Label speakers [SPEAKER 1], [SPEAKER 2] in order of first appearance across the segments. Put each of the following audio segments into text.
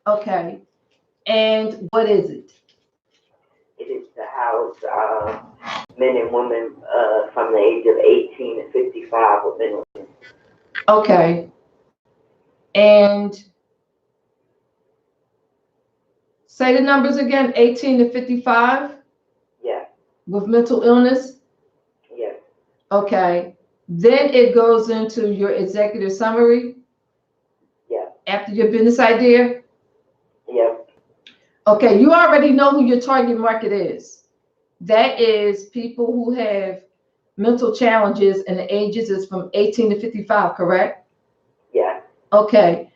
[SPEAKER 1] Okay. And what is it?
[SPEAKER 2] It is to house men and women from the age of 18 to 55 with mental.
[SPEAKER 1] Okay. And say the numbers again, 18 to 55
[SPEAKER 2] Yes,
[SPEAKER 1] with mental illness.
[SPEAKER 2] yes,
[SPEAKER 1] Okay. Then it goes into your executive summary
[SPEAKER 2] yes,
[SPEAKER 1] after your business idea.
[SPEAKER 2] yes.
[SPEAKER 1] Okay, you already know who your target market is. That is people who have mental challenges and the ages is from 18 to 55, correct?
[SPEAKER 2] Yes.
[SPEAKER 1] Okay.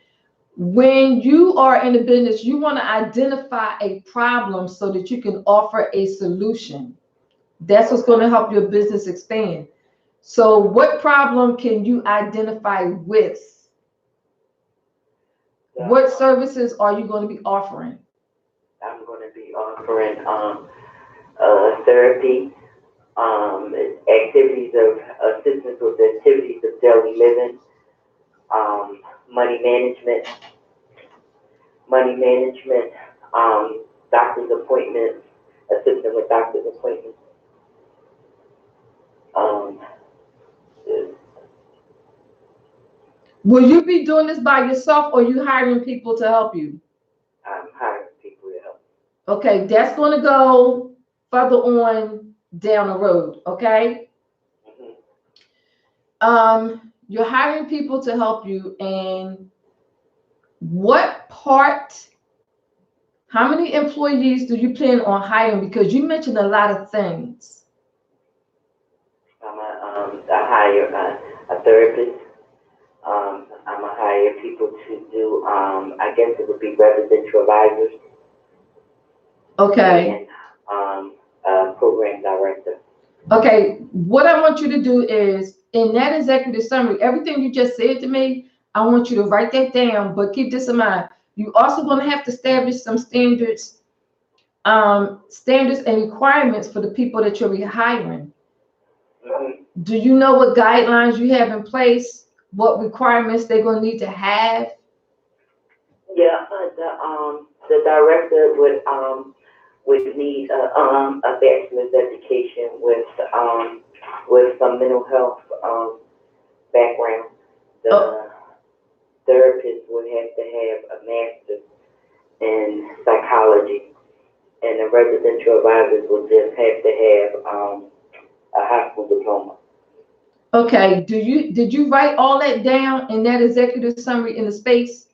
[SPEAKER 1] When you are in a business, you want to identify a problem so that you can offer a solution. That's what's going to help your business expand. So, what problem can you identify with? What
[SPEAKER 2] So
[SPEAKER 1] services are you going to be offering?
[SPEAKER 2] I'm going to be offering therapy, activities of assistance with activities of daily living, um, money management, money management, doctor's appointments, assisting with doctor's appointments. Um,
[SPEAKER 1] Will you be doing this by yourself or you hiring people to help you?
[SPEAKER 2] I'm hiring people to help.
[SPEAKER 1] Okay, that's going to go further on down the road. Okay.
[SPEAKER 2] Hmm.
[SPEAKER 1] You're hiring people to help you, and what part, how many employees do you plan on hiring? Because you mentioned a lot of things.
[SPEAKER 2] I hire a therapist. I'm gonna hire people to do. I guess it would be residential advisors
[SPEAKER 1] Okay.
[SPEAKER 2] and program director.
[SPEAKER 1] Okay. What I want you to do is in that executive summary, everything you just said to me, I want you to write that down, but keep this in mind. You also going to have to establish some standards and requirements for the people that you'll be hiring.
[SPEAKER 2] Hmm.
[SPEAKER 1] Do you know what guidelines you have in place? What requirements they're going to need to have?
[SPEAKER 2] Yeah, the director would need a bachelor's education with some mental health background.
[SPEAKER 1] Oh,
[SPEAKER 2] The therapist would have to have a master's in psychology, and the residential advisors would just have to have a high school diploma.
[SPEAKER 1] okay. Did you write all that down in that executive summary in the space?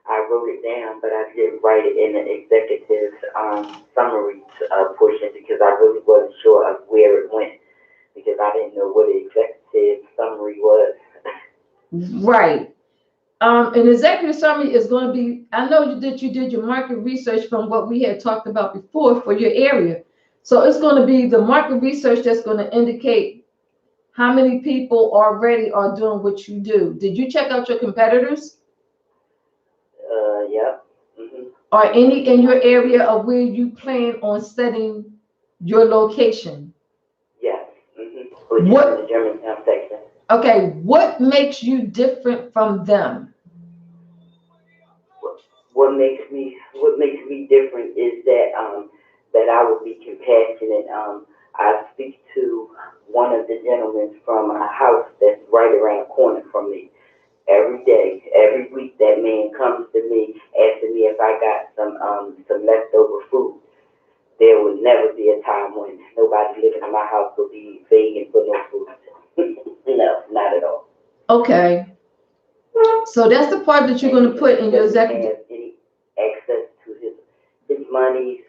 [SPEAKER 2] I wrote it down, but I didn't write it in the executive summary portion because I really wasn't sure of where it went because I didn't know what the executive summary was.
[SPEAKER 1] Right. An executive summary is going to be, I know you did your market research from what we had talked about before for your area. So it's going to be the market research that's going to indicate how many people already are doing what you do. Did you check out your competitors?
[SPEAKER 2] Yeah. Hmm.
[SPEAKER 1] Or any in your area of where you plan on setting your location?
[SPEAKER 2] Yes. Hmm. Which is in the
[SPEAKER 1] What,
[SPEAKER 2] Germantown section.
[SPEAKER 1] okay, what makes you different from them?
[SPEAKER 2] What makes me different is that I would be compassionate. I speak to one of the gentlemen from a house that's right around the corner from me every day, every week. That man comes to me asking me if I got some leftover food. There would never be a time when nobody living in my house will be begging for no food. No, not at all.
[SPEAKER 1] Okay, so that's the part that you're
[SPEAKER 2] And
[SPEAKER 1] going to put
[SPEAKER 2] he
[SPEAKER 1] in your
[SPEAKER 2] doesn't
[SPEAKER 1] executive.
[SPEAKER 2] have any access to his monies.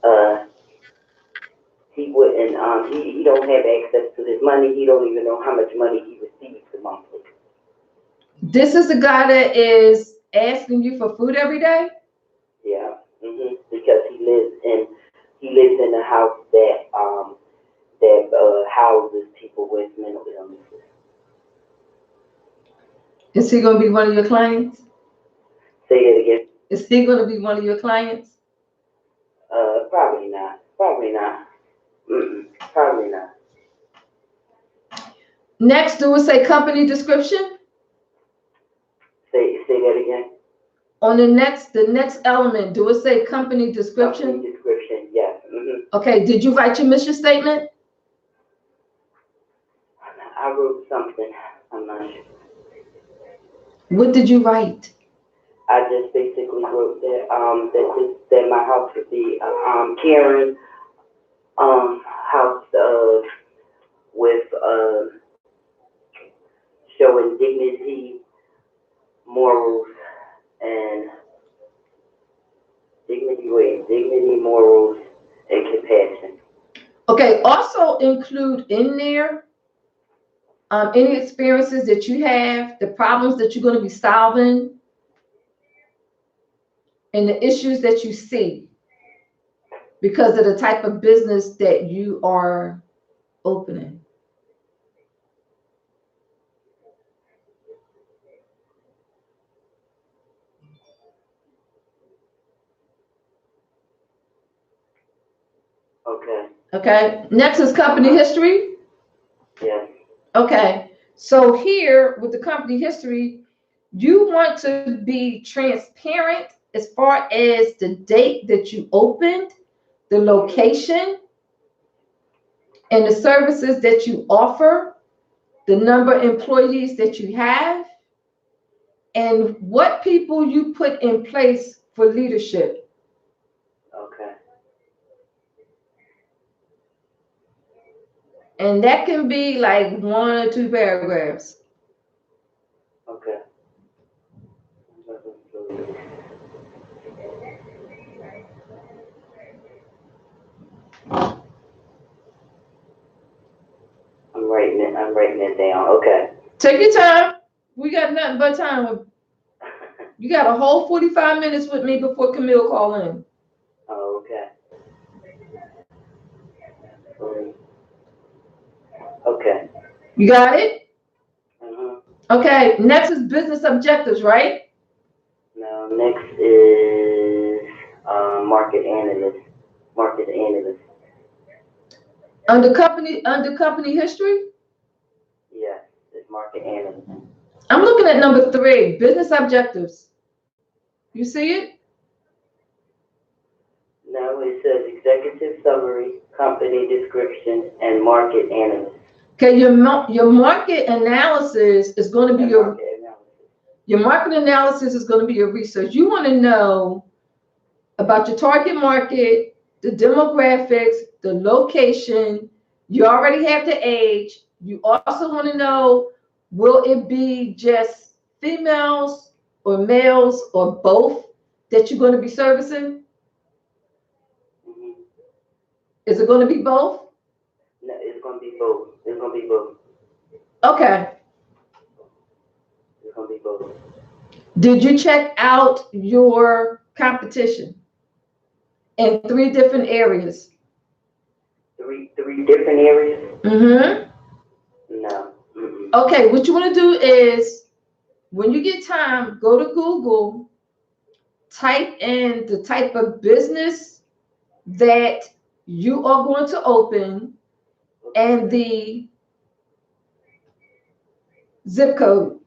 [SPEAKER 2] Uh, he wouldn't. He don't have access to his money. He don't even know how much money he receives monthly.
[SPEAKER 1] This is the guy that is asking you for food every day?
[SPEAKER 2] Yeah. Because he lives in a house that houses people with mental illnesses.
[SPEAKER 1] Is he going to be one of your clients?
[SPEAKER 2] Say it again.
[SPEAKER 1] Is he going to be one of your clients?
[SPEAKER 2] Probably not. Probably not. Probably not.
[SPEAKER 1] Next, do we say company description?
[SPEAKER 2] Say that again.
[SPEAKER 1] On the next element, do it say company description?
[SPEAKER 2] Company description, yes. Mm-hmm.
[SPEAKER 1] Okay, did you write your mission statement?
[SPEAKER 2] I wrote something. I'm not sure.
[SPEAKER 1] What did you write?
[SPEAKER 2] I just basically wrote that my house would be caring house with showing dignity, morals, and dignity, morals, and compassion.
[SPEAKER 1] Okay, also include in there any experiences that you have, the problems that you're going to be solving, and the issues that you see because of the type of business that you are opening.
[SPEAKER 2] Okay.
[SPEAKER 1] Okay, next is company history.
[SPEAKER 2] Yes.
[SPEAKER 1] Okay, so here with the company history, you want to be transparent as far as the date that you opened, the location, and the services that you offer, the number of employees that you have, and what people you put in place for leadership.
[SPEAKER 2] Okay.
[SPEAKER 1] And that can be like 1 or 2 paragraphs.
[SPEAKER 2] Okay. I'm writing it down. Okay.
[SPEAKER 1] Take your time. We got nothing but time. You got a whole 45 minutes with me before Camille call in.
[SPEAKER 2] Oh, okay. Okay.
[SPEAKER 1] You got it?
[SPEAKER 2] Mm-hmm.
[SPEAKER 1] Okay, next is business objectives, right?
[SPEAKER 2] Now, next is market analyst. Market analyst.
[SPEAKER 1] Under company history,
[SPEAKER 2] Yes, it's market analyst.
[SPEAKER 1] I'm looking at number 3, business objectives. You see it?
[SPEAKER 2] No, it says executive summary, company description, and market analyst.
[SPEAKER 1] Okay, your market analysis is going to be your market analysis is going to be your research. You want to know about your target market, the demographics, the location. You already have the age. You also want to know, will it be just females or males or both that you're going to be servicing?
[SPEAKER 2] Mm-hmm.
[SPEAKER 1] Is it going to be both?
[SPEAKER 2] No, it's going to be both. It's going to be both.
[SPEAKER 1] Okay.
[SPEAKER 2] It's going to be both.
[SPEAKER 1] Did you check out your competition in 3 different areas?
[SPEAKER 2] Three different areas?
[SPEAKER 1] Mm-hmm.
[SPEAKER 2] No. Mm-mm.
[SPEAKER 1] Okay, what you want to do is, when you get time, go to Google, type in the type of business that you are going to open and the zip code.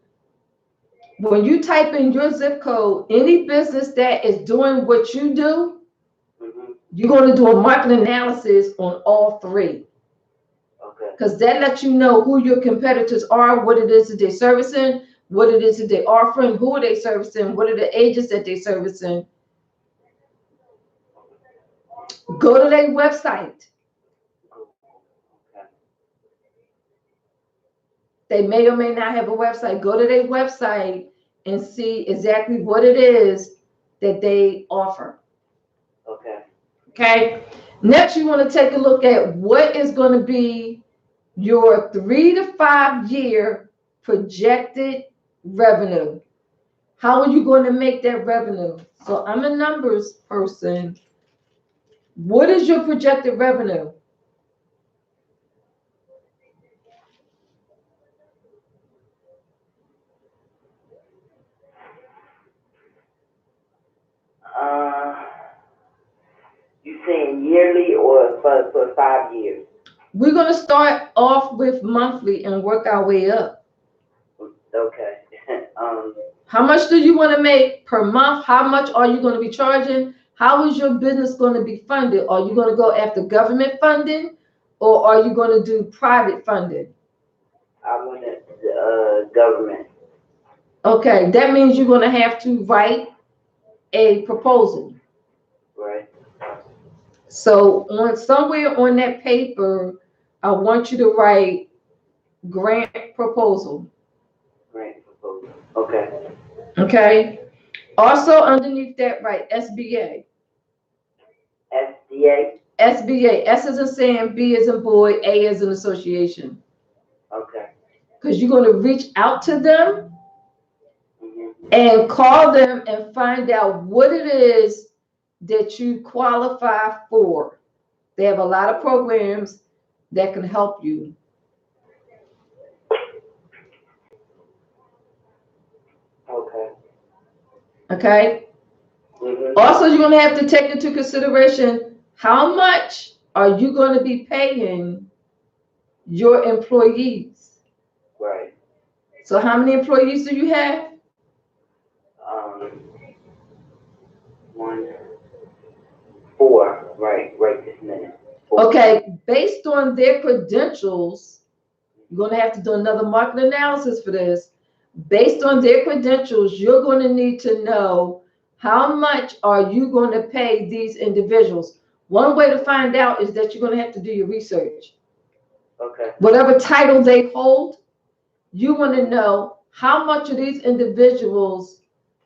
[SPEAKER 1] When you type in your zip code, any business that is doing what you do,
[SPEAKER 2] Mm-hmm.
[SPEAKER 1] you're going to do a market analysis on all 3.
[SPEAKER 2] Okay.
[SPEAKER 1] Because that lets you know who your competitors are, what it is that they're servicing, what it is that they're offering, who are they servicing, what are the ages that they're servicing. Go to their website.
[SPEAKER 2] Okay.
[SPEAKER 1] They may or may not have a website. Go to their website and see exactly what it is that they offer.
[SPEAKER 2] Okay.
[SPEAKER 1] Okay. Next, you want to take a look at what is going to be your 3 to 5 year projected revenue. How are you going to make that revenue? So I'm a numbers person. What is your projected revenue?
[SPEAKER 2] You saying yearly or for 5 years?
[SPEAKER 1] We're going to start off with monthly and work our way up.
[SPEAKER 2] Okay.
[SPEAKER 1] How much do you want to make per month? How much are you going to be charging? How is your business going to be funded? Are you going to go after government funding, or are you going to do private funding?
[SPEAKER 2] I want government.
[SPEAKER 1] Okay, that means you're going to have to write a proposal.
[SPEAKER 2] Right.
[SPEAKER 1] So on somewhere on that paper, I want you to write grant proposal.
[SPEAKER 2] Grant proposal. Okay.
[SPEAKER 1] Okay. Also underneath that, write SBA.
[SPEAKER 2] SBA.
[SPEAKER 1] SBA. S is in Sam, B is in boy, A is in association.
[SPEAKER 2] Okay.
[SPEAKER 1] Because you're going to reach out to them
[SPEAKER 2] Mhm.
[SPEAKER 1] and call them and find out what it is that you qualify for. They have a lot of programs that can help you.
[SPEAKER 2] Okay.
[SPEAKER 1] Okay.
[SPEAKER 2] Mhm.
[SPEAKER 1] Also, you're going to have to take into consideration how much are you going to be paying your employees.
[SPEAKER 2] Right.
[SPEAKER 1] So how many employees do you have?
[SPEAKER 2] Um. 1, 4. Right this minute. 4.
[SPEAKER 1] Okay, based on their credentials, you're going to have to do another market analysis for this. Based on their credentials, you're going to need to know how much are you going to pay these individuals. One way to find out is that you're going to have to do your research.
[SPEAKER 2] Okay.
[SPEAKER 1] Whatever title they hold, you want to know how much are these individuals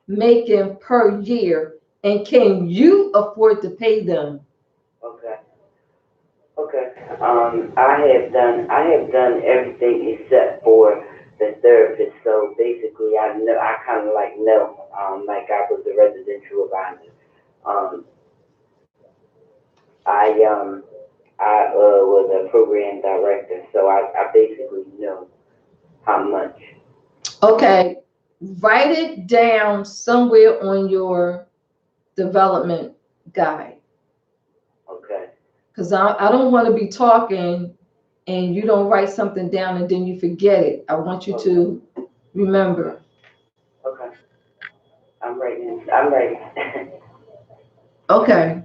[SPEAKER 1] making per year, and can you afford to pay them?
[SPEAKER 2] Okay. Okay. I have done everything except for the therapist. So basically, I kind of know, like I was a residential advisor. Um, I was a program director, so I basically know how much.
[SPEAKER 1] Okay, write it down somewhere on your development guide.
[SPEAKER 2] Okay.
[SPEAKER 1] Because I don't want to be talking and you don't write something down and then you forget it. I want you to remember.
[SPEAKER 2] Okay. I'm writing. I'm writing.
[SPEAKER 1] Okay.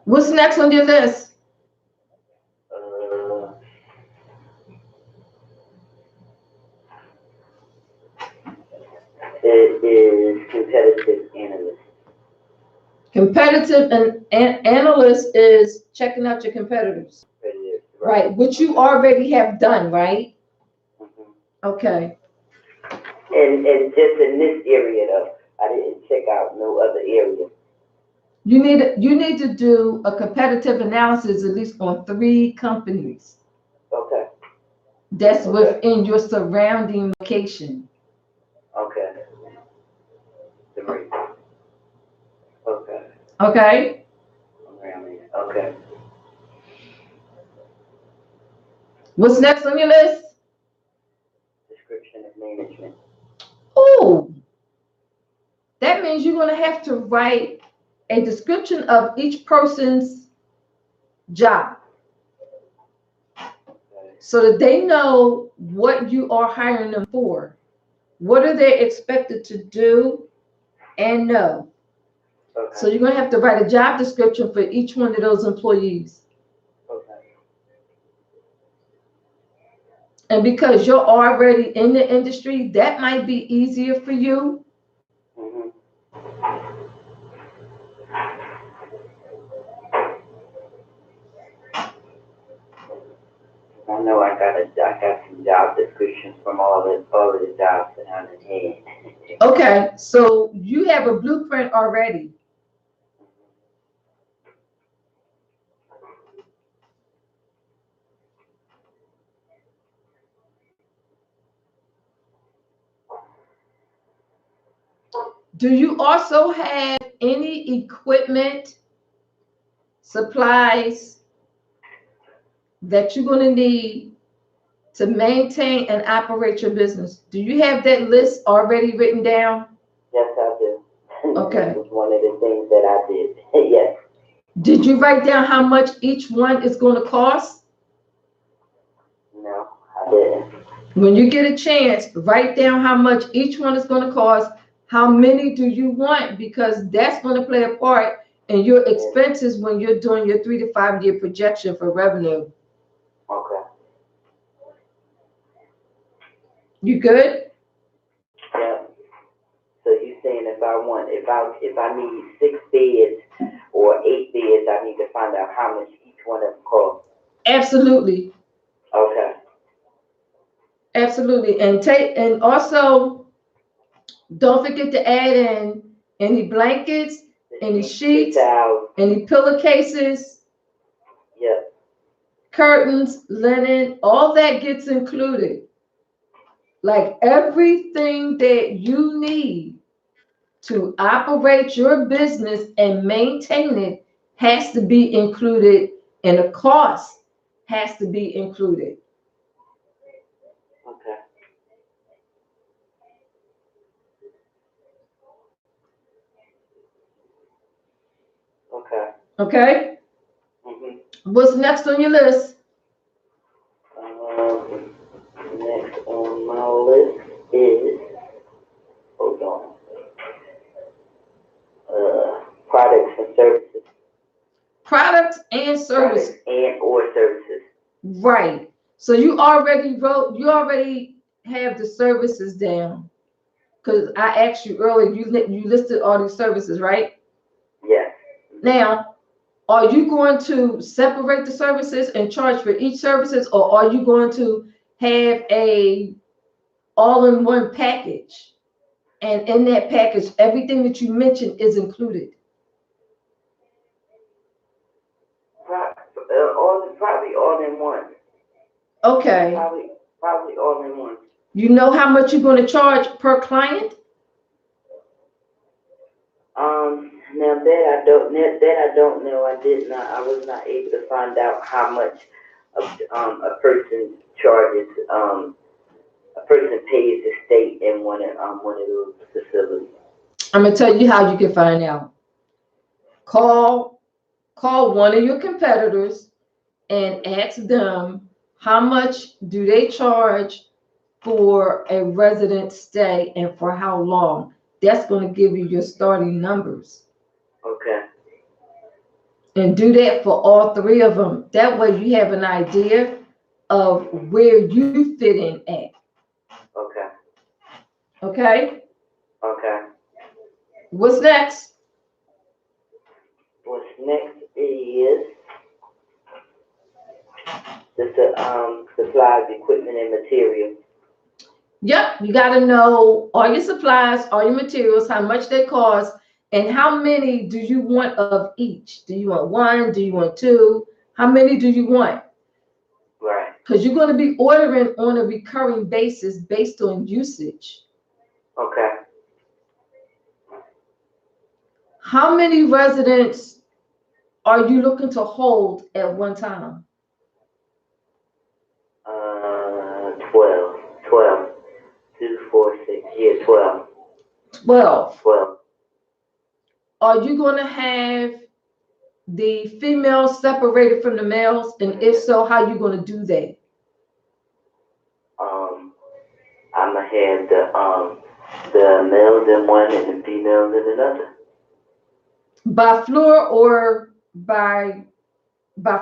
[SPEAKER 1] What's next on your list?
[SPEAKER 2] uh, it is competitive analyst.
[SPEAKER 1] Competitive and analyst is checking out your competitors.
[SPEAKER 2] Competitive.
[SPEAKER 1] Right, which you already have done, right?
[SPEAKER 2] Mhm.
[SPEAKER 1] Okay.
[SPEAKER 2] And just in this area though, I didn't check out no other area.
[SPEAKER 1] You need to do a competitive analysis at least on 3 companies
[SPEAKER 2] Okay.
[SPEAKER 1] that's
[SPEAKER 2] Okay.
[SPEAKER 1] within your surrounding location.
[SPEAKER 2] Okay. Three. Okay.
[SPEAKER 1] Okay.
[SPEAKER 2] Around here. Okay.
[SPEAKER 1] What's next on your list?
[SPEAKER 2] Description of management.
[SPEAKER 1] Oh, that means you're going to have to write a description of each person's job
[SPEAKER 2] Okay.
[SPEAKER 1] so that they know what you are hiring them for. What are they expected to do and know?
[SPEAKER 2] Okay.
[SPEAKER 1] So you're going to have to write a job description for each one of those employees.
[SPEAKER 2] Okay.
[SPEAKER 1] And because you're already in the industry, that might be easier for you.
[SPEAKER 2] Mhm. I know I got some job descriptions from all of the jobs that I'm in hand.
[SPEAKER 1] Okay, so you have a blueprint already. Do you also have any equipment, supplies that you're going to need to maintain and operate your business? Do you have that list already written down?
[SPEAKER 2] Yes, I do.
[SPEAKER 1] Okay.
[SPEAKER 2] This was one of the things that I did. Yes.
[SPEAKER 1] Did you write down how much each one is going to cost?
[SPEAKER 2] No.
[SPEAKER 1] When you get a chance, write down how much each one is going to cost. How many do you want? Because that's going to play a part in your expenses when you're doing your 3 to 5 year projection for revenue.
[SPEAKER 2] Okay.
[SPEAKER 1] You good?
[SPEAKER 2] Yeah. So you saying if I need 6 beds or 8 beds, I need to find out how much each one of them costs.
[SPEAKER 1] Absolutely.
[SPEAKER 2] Okay.
[SPEAKER 1] Absolutely. And also don't forget to add in any blankets, any sheets, any pillowcases,
[SPEAKER 2] yep,
[SPEAKER 1] curtains, linen, all that gets included. Like everything that you need to operate your business and maintain it has to be included, and the cost has to be included.
[SPEAKER 2] Okay. Okay.
[SPEAKER 1] Okay?
[SPEAKER 2] Mm-hmm.
[SPEAKER 1] What's next on your list?
[SPEAKER 2] Next on my list is, hold on, products and services.
[SPEAKER 1] Products and services.
[SPEAKER 2] Products and or services.
[SPEAKER 1] Right. So you already have the services down. Because I asked you earlier, you listed all these services, right?
[SPEAKER 2] Yes.
[SPEAKER 1] Now, are you going to separate the services and charge for each services, or are you going to have a all-in-one package? And in that package, everything that you mentioned is included.
[SPEAKER 2] Probably all in one.
[SPEAKER 1] Okay.
[SPEAKER 2] Probably all in one.
[SPEAKER 1] You know how much you're going to charge per client?
[SPEAKER 2] Now that I don't know. I was not able to find out how much a person charges. A person pays to stay in one of those facilities.
[SPEAKER 1] I'm gonna tell you how you can find out. Call one of your competitors and ask them how much do they charge for a resident stay and for how long. That's going to give you your starting numbers.
[SPEAKER 2] Okay.
[SPEAKER 1] And do that for all three of them. That way you have an idea of where you fit in at.
[SPEAKER 2] Okay.
[SPEAKER 1] Okay?
[SPEAKER 2] Okay.
[SPEAKER 1] What's next?
[SPEAKER 2] What's next is the supplies, equipment, and materials.
[SPEAKER 1] Yep, you got to know all your supplies, all your materials, how much they cost, and how many do you want of each? Do you want one? Do you want two? How many do you want?
[SPEAKER 2] Right.
[SPEAKER 1] Because you're going to be ordering on a recurring basis based on usage.
[SPEAKER 2] Okay.
[SPEAKER 1] How many residents are you looking to hold at one time?
[SPEAKER 2] 12. 2, 4, 6. Yeah, 12.
[SPEAKER 1] 12.
[SPEAKER 2] 12.
[SPEAKER 1] Are you going to have the females separated from the males? And if so, how are you going to do that?
[SPEAKER 2] I'm going to have the males in one and the females in another.
[SPEAKER 1] By floor or by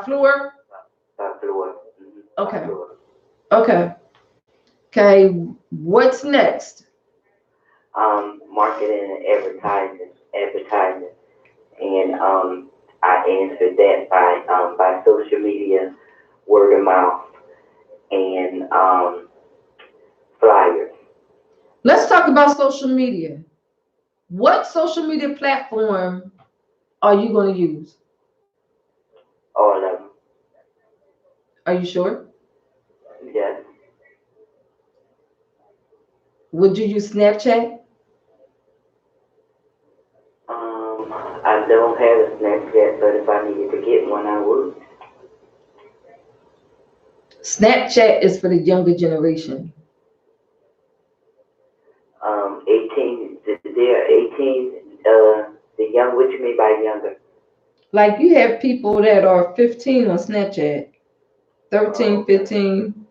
[SPEAKER 1] floor?
[SPEAKER 2] By floor. Mm-hmm.
[SPEAKER 1] Okay.
[SPEAKER 2] By floor.
[SPEAKER 1] Okay. What's next?
[SPEAKER 2] Marketing and advertising. And I answered that by social media, word of mouth, and flyers.
[SPEAKER 1] Let's talk about social media. What social media platform are you going to use?
[SPEAKER 2] All of them.
[SPEAKER 1] Are you sure?
[SPEAKER 2] Yes.
[SPEAKER 1] Would you use Snapchat?
[SPEAKER 2] I don't have a Snapchat, but if I needed to get one, I would.
[SPEAKER 1] Snapchat is for the younger generation.
[SPEAKER 2] 18. They're 18. The young. What you mean by younger?
[SPEAKER 1] Like you have people that are 15 on Snapchat, 13, 15.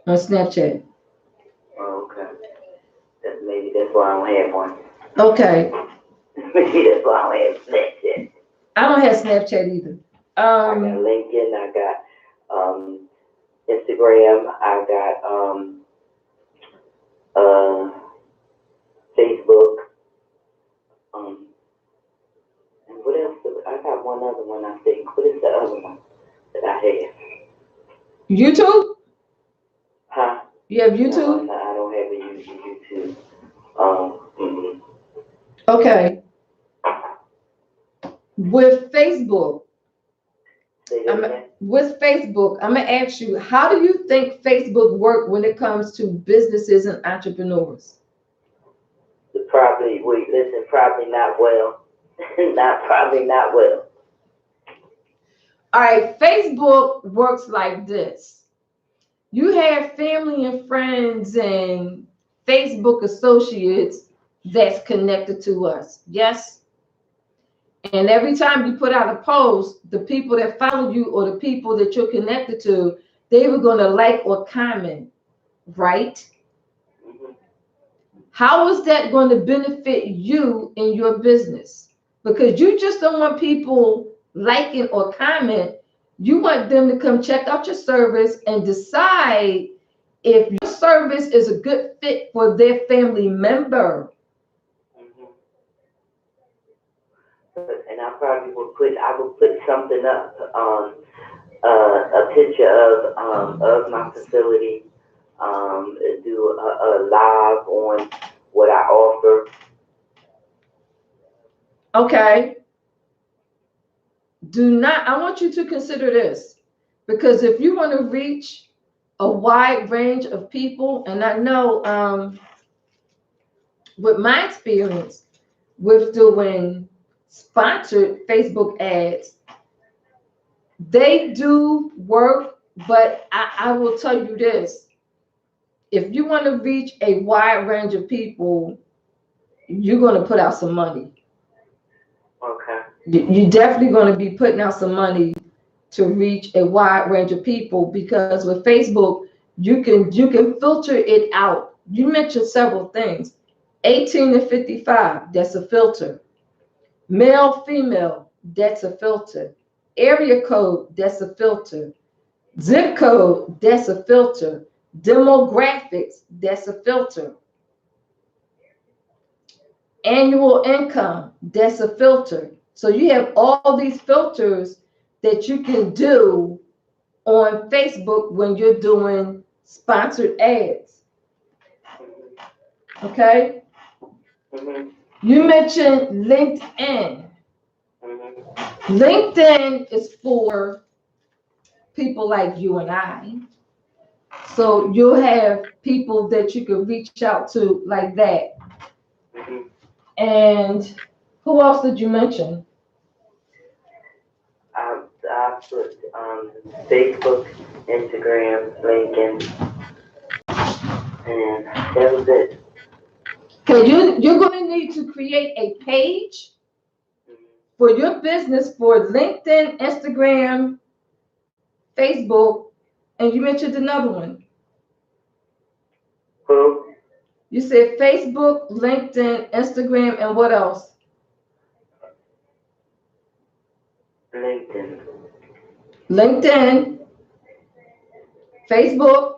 [SPEAKER 1] on Snapchat.
[SPEAKER 2] Oh, okay. Maybe that's why I don't have one.
[SPEAKER 1] Okay.
[SPEAKER 2] Maybe that's why I don't have Snapchat.
[SPEAKER 1] I don't have Snapchat either.
[SPEAKER 2] I got LinkedIn, I got Instagram, I got Facebook, and what else? I got one other one, I think. What is the other one that I have?
[SPEAKER 1] YouTube?
[SPEAKER 2] Huh?
[SPEAKER 1] You have YouTube?
[SPEAKER 2] No, I don't have a YouTube.
[SPEAKER 1] Okay. With Facebook, I'm gonna ask you, how do you think Facebook work when it comes to businesses and entrepreneurs?
[SPEAKER 2] Probably not well. Probably not well.
[SPEAKER 1] All right, Facebook works like this. You have family and friends and Facebook associates that's connected to us. Yes? And every time you put out a post, the people that follow you or the people that you're connected to, they were going to like or comment, right?
[SPEAKER 2] Mm-hmm.
[SPEAKER 1] How is that going to benefit you in your business? Because you just don't want people liking or comment. You want them to come check out your service and decide if your service is a good fit for their family member.
[SPEAKER 2] Mm-hmm. And I would put something up, a picture of my facility, do a live on what I offer.
[SPEAKER 1] Okay. I want you to consider this, because if you want to reach a wide range of people, and I know with my experience with doing sponsored Facebook ads, they do work, but I will tell you this. If you want to reach a wide range of people, you're going to put out some money.
[SPEAKER 2] Okay.
[SPEAKER 1] You're definitely going to be putting out some money to reach a wide range of people, because with Facebook, you can filter it out. You mentioned several things. 18 to 55, that's a filter. Male, female, that's a filter. Area code, that's a filter. Zip code, that's a filter. Demographics, that's a filter. Annual income, that's a filter. So you have all these filters that you can do on Facebook when you're doing sponsored ads. Okay?
[SPEAKER 2] Mm-hmm.
[SPEAKER 1] You mentioned LinkedIn.
[SPEAKER 2] Mm-hmm.
[SPEAKER 1] LinkedIn is for people like you and I. So you'll have people that you can reach out to like that.
[SPEAKER 2] Mm-hmm.
[SPEAKER 1] And who else did you mention?
[SPEAKER 2] I put Facebook, Instagram, LinkedIn, and that was it.
[SPEAKER 1] Okay, you're going to need to create a page for your business for LinkedIn, Instagram, Facebook, and you mentioned another one.
[SPEAKER 2] Who?
[SPEAKER 1] You said Facebook, LinkedIn, Instagram, and what else?
[SPEAKER 2] LinkedIn.
[SPEAKER 1] LinkedIn, Facebook,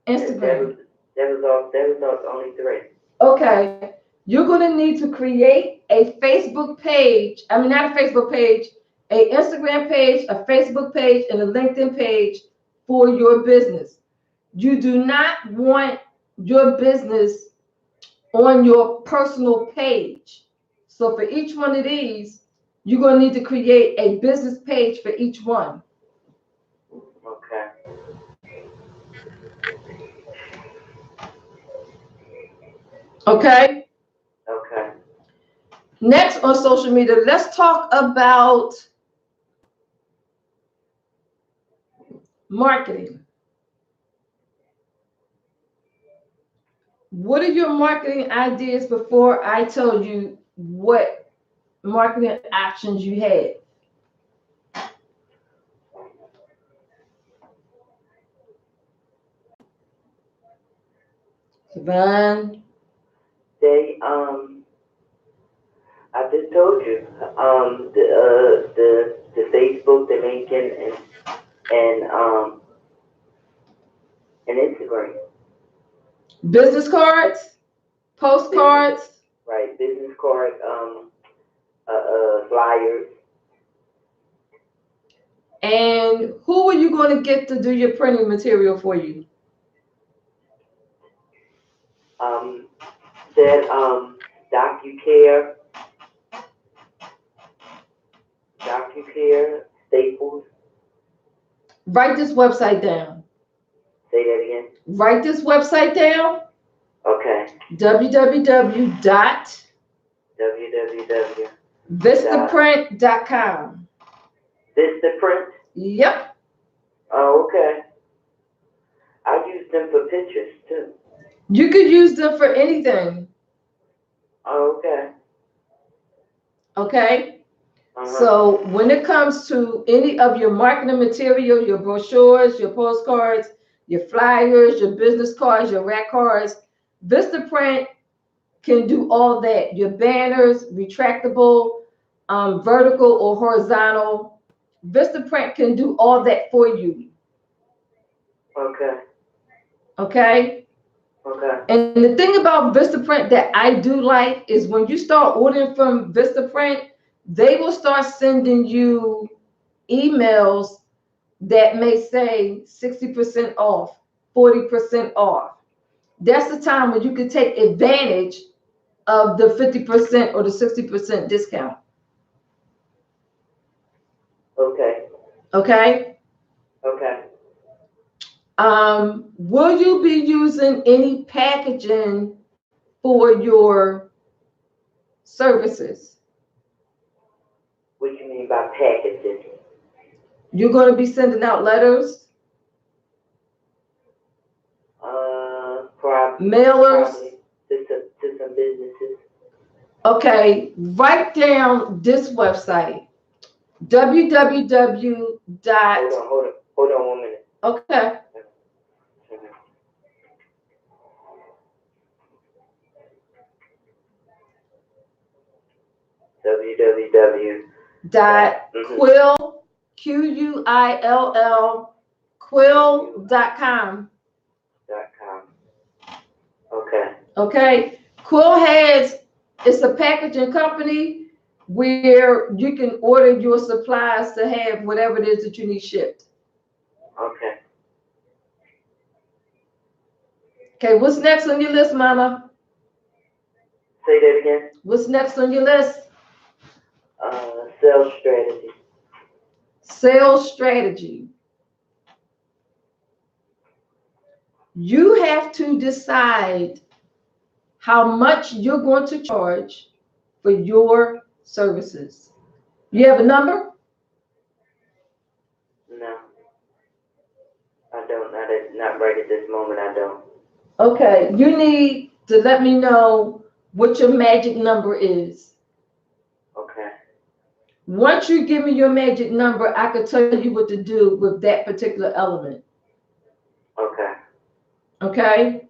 [SPEAKER 1] Instagram.
[SPEAKER 2] That was all only three.
[SPEAKER 1] Okay. You're going to need to create a Facebook page. I mean, not a Facebook page, a Instagram page, a Facebook page, and a LinkedIn page for your business. You do not want your business on your personal page. So for each one of these, you're going to need to create a business page for each one.
[SPEAKER 2] Okay.
[SPEAKER 1] Okay?
[SPEAKER 2] Okay.
[SPEAKER 1] Next on social media, let's talk about marketing. What are your marketing ideas before I tell you what marketing options you have? Savon.
[SPEAKER 2] They, I just told you, the Facebook, the LinkedIn, and Instagram.
[SPEAKER 1] Business cards, postcards,
[SPEAKER 2] Right, business card, flyers.
[SPEAKER 1] and who are you going to get to do your printing material for you?
[SPEAKER 2] That, DocuCare, Staples.
[SPEAKER 1] Write this website down.
[SPEAKER 2] Say that again.
[SPEAKER 1] Write this website down.
[SPEAKER 2] Okay.
[SPEAKER 1] www.vistaprint.com.
[SPEAKER 2] Vistaprint.
[SPEAKER 1] Yep.
[SPEAKER 2] Oh, okay. I use them for pictures too.
[SPEAKER 1] You could use them for anything.
[SPEAKER 2] Oh, okay.
[SPEAKER 1] Okay.
[SPEAKER 2] Uh-huh.
[SPEAKER 1] So when it comes to any of your marketing material, your brochures, your postcards, your flyers, your business cards, your rack cards, Vistaprint can do all that. Your banners, retractable, vertical or horizontal. Vistaprint can do all that for you.
[SPEAKER 2] Okay.
[SPEAKER 1] Okay.
[SPEAKER 2] Okay.
[SPEAKER 1] And the thing about Vistaprint that I do like is when you start ordering from Vistaprint, they will start sending you emails that may say 60% off, 40% off. That's the time when you can take advantage of the 50% or the 60% discount.
[SPEAKER 2] Okay.
[SPEAKER 1] Okay.
[SPEAKER 2] Okay.
[SPEAKER 1] Will you be using any packaging for your services?
[SPEAKER 2] What do you mean by packaging?
[SPEAKER 1] You're going to be sending out letters, mailers.
[SPEAKER 2] Probably to some businesses.
[SPEAKER 1] Okay, write down this website, www.
[SPEAKER 2] Hold on 1 minute.
[SPEAKER 1] Okay.
[SPEAKER 2] www.
[SPEAKER 1] Quill, Quill, quill.com.
[SPEAKER 2] Okay.
[SPEAKER 1] Okay. Quill it's a packaging company where you can order your supplies to have whatever it is that you need shipped.
[SPEAKER 2] Okay.
[SPEAKER 1] Okay, what's next on your list, Mama?
[SPEAKER 2] Say that again.
[SPEAKER 1] What's next on your list?
[SPEAKER 2] Sales strategy.
[SPEAKER 1] Sales strategy. You have to decide how much you're going to charge for your services. You have a number?
[SPEAKER 2] No. I don't. Not right at this moment. I don't.
[SPEAKER 1] Okay, you need to let me know what your magic number is.
[SPEAKER 2] Okay.
[SPEAKER 1] Once you give me your magic number, I can tell you what to do with that particular element.
[SPEAKER 2] Okay.
[SPEAKER 1] Okay?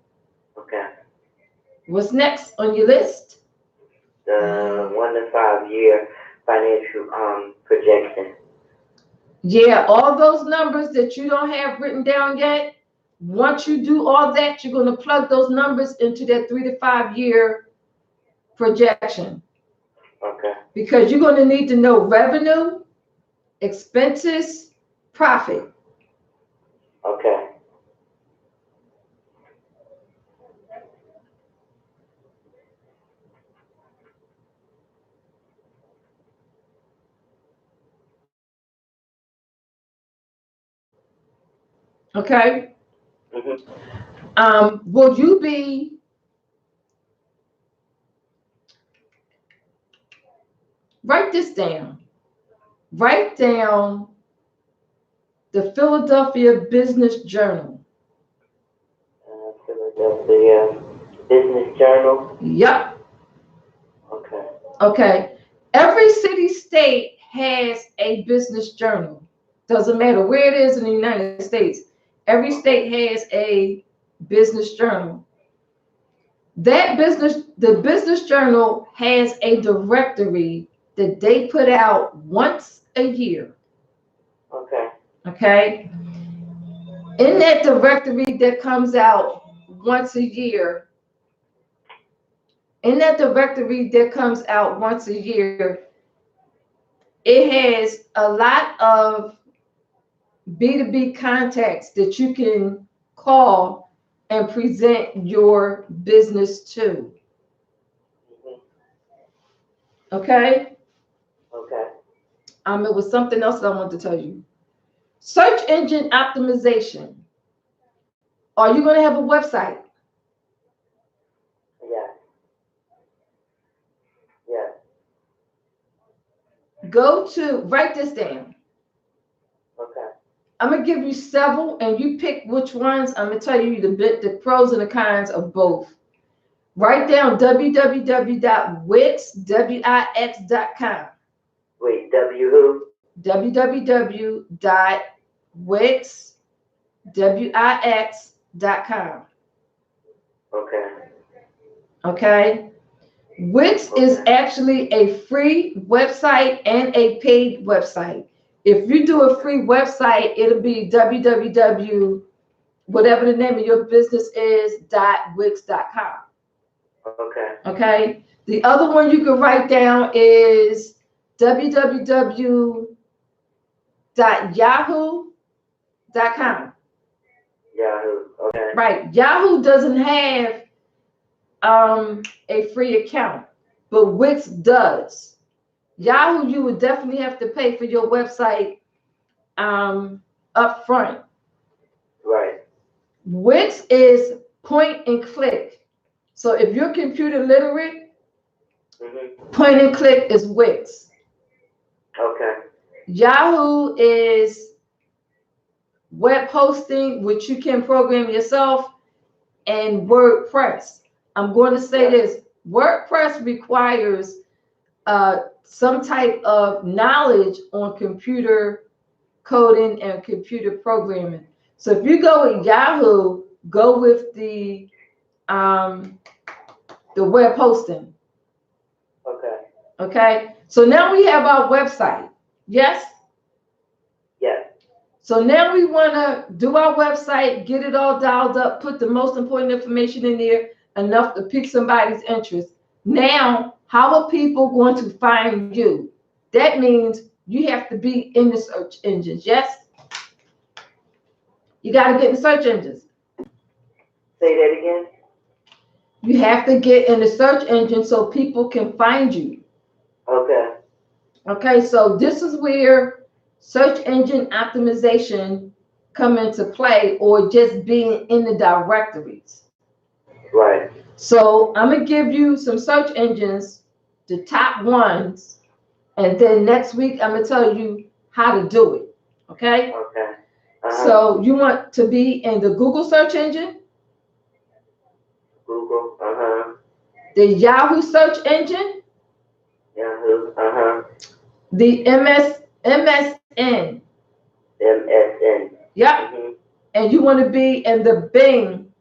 [SPEAKER 2] Okay.
[SPEAKER 1] What's next on your list?
[SPEAKER 2] The 1 to 5 year financial projection.
[SPEAKER 1] Yeah, all those numbers that you don't have written down yet, once you do all that, you're going to plug those numbers into that 3 to 5 year projection.
[SPEAKER 2] Okay.
[SPEAKER 1] Because you're going to need to know revenue, expenses, profit.
[SPEAKER 2] Okay.
[SPEAKER 1] Okay.
[SPEAKER 2] Mm-hmm.
[SPEAKER 1] Will you be write this down? Write down the Philadelphia Business Journal.
[SPEAKER 2] Philadelphia Business Journal.
[SPEAKER 1] Yep.
[SPEAKER 2] Okay.
[SPEAKER 1] Okay. Every city state has a business journal. Doesn't matter where it is in the United States. Every state has a business journal. The Business Journal has a directory that they put out once a year.
[SPEAKER 2] Okay.
[SPEAKER 1] Okay. In that directory that comes out once a year, it has a lot of B2B contacts that you can call and present your business to.
[SPEAKER 2] Mhm.
[SPEAKER 1] Okay?
[SPEAKER 2] Okay.
[SPEAKER 1] It was something else that I wanted to tell you. Search engine optimization. Are you going to have a website?
[SPEAKER 2] Yes. Yes.
[SPEAKER 1] Write this down.
[SPEAKER 2] Okay.
[SPEAKER 1] I'm going to give you several and you pick which ones. I'm going to tell you the pros and the cons of both. Write down www.wix.com.
[SPEAKER 2] Wait, W who?
[SPEAKER 1] www.wix.com.
[SPEAKER 2] Okay.
[SPEAKER 1] Okay. Wix is actually a free website and a paid website. If you do a free website, it'll be www, whatever the name of your business is, .wix.com.
[SPEAKER 2] Okay.
[SPEAKER 1] Okay. The other one you can write down is www.yahoo.com.
[SPEAKER 2] Yahoo. Okay.
[SPEAKER 1] Right. Yahoo doesn't have a free account, but Wix does. Yahoo, you would definitely have to pay for your website up front.
[SPEAKER 2] Right.
[SPEAKER 1] Wix is point and click. So if you're computer literate, point and click is Wix.
[SPEAKER 2] Okay.
[SPEAKER 1] Yahoo is web hosting, which you can program yourself, and WordPress. I'm going to say this. WordPress requires some type of knowledge on computer coding and computer programming. So if you go with Yahoo, go with the web hosting.
[SPEAKER 2] Okay.
[SPEAKER 1] Okay. So now we have our website. Yes?
[SPEAKER 2] Yes.
[SPEAKER 1] So now we want to do our website, get it all dialed up, put the most important information in there, enough to pique somebody's interest. Now, how are people going to find you? That means you have to be in the search engines. Yes? You got to get in the search engines.
[SPEAKER 2] Say that again.
[SPEAKER 1] You have to get in the search engine so people can find you.
[SPEAKER 2] Okay.
[SPEAKER 1] Okay, so this is where search engine optimization come into play, or just being in the directories.
[SPEAKER 2] Right.
[SPEAKER 1] So I'm gonna give you some search engines, the top ones, and then next week I'm gonna tell you how to do it. Okay?
[SPEAKER 2] Okay.
[SPEAKER 1] So you want to be in the Google search engine,
[SPEAKER 2] Google.
[SPEAKER 1] the Yahoo search engine,
[SPEAKER 2] Yahoo.
[SPEAKER 1] the MSN.
[SPEAKER 2] MSN.
[SPEAKER 1] Yep. And you want to be in the Bing,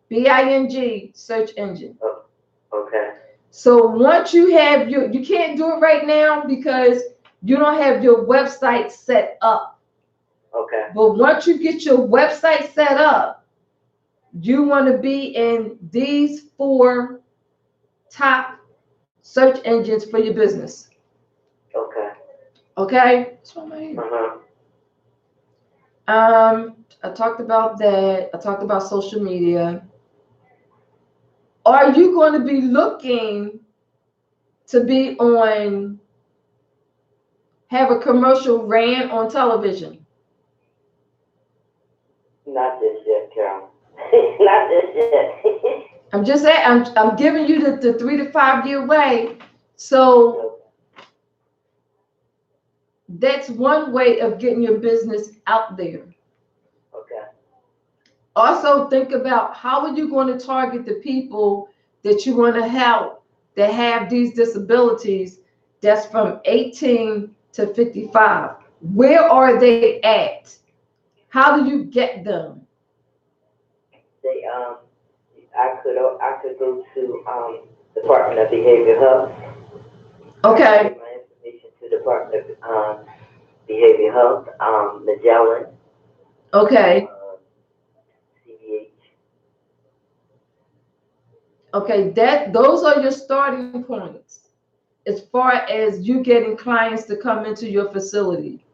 [SPEAKER 1] BING search engine.
[SPEAKER 2] Oh, okay.
[SPEAKER 1] So once you have you can't do it right now because you don't have your website set up.
[SPEAKER 2] Okay.
[SPEAKER 1] But once you get your website set up, you want to be in these 4 top search engines for your business.
[SPEAKER 2] Okay.
[SPEAKER 1] Okay? I talked about that. I talked about social media. Are you going to be looking to be have a commercial ran on television?
[SPEAKER 2] Not just yet, Carol. Not just yet.
[SPEAKER 1] I'm just saying, I'm giving you the 3 to 5 year way. So that's one way of getting your business out there.
[SPEAKER 2] Okay.
[SPEAKER 1] Also think about how are you going to target the people that you want to help that have these disabilities that's from 18 to 55. Where are they at? How do you get them?
[SPEAKER 2] They I could go to, Department of Behavioral Health.
[SPEAKER 1] Okay,
[SPEAKER 2] Give my information to Department of, Behavioral Health, Magellan,
[SPEAKER 1] okay,
[SPEAKER 2] CBH.
[SPEAKER 1] okay. Those are your starting points as far as you getting clients to come into your facility.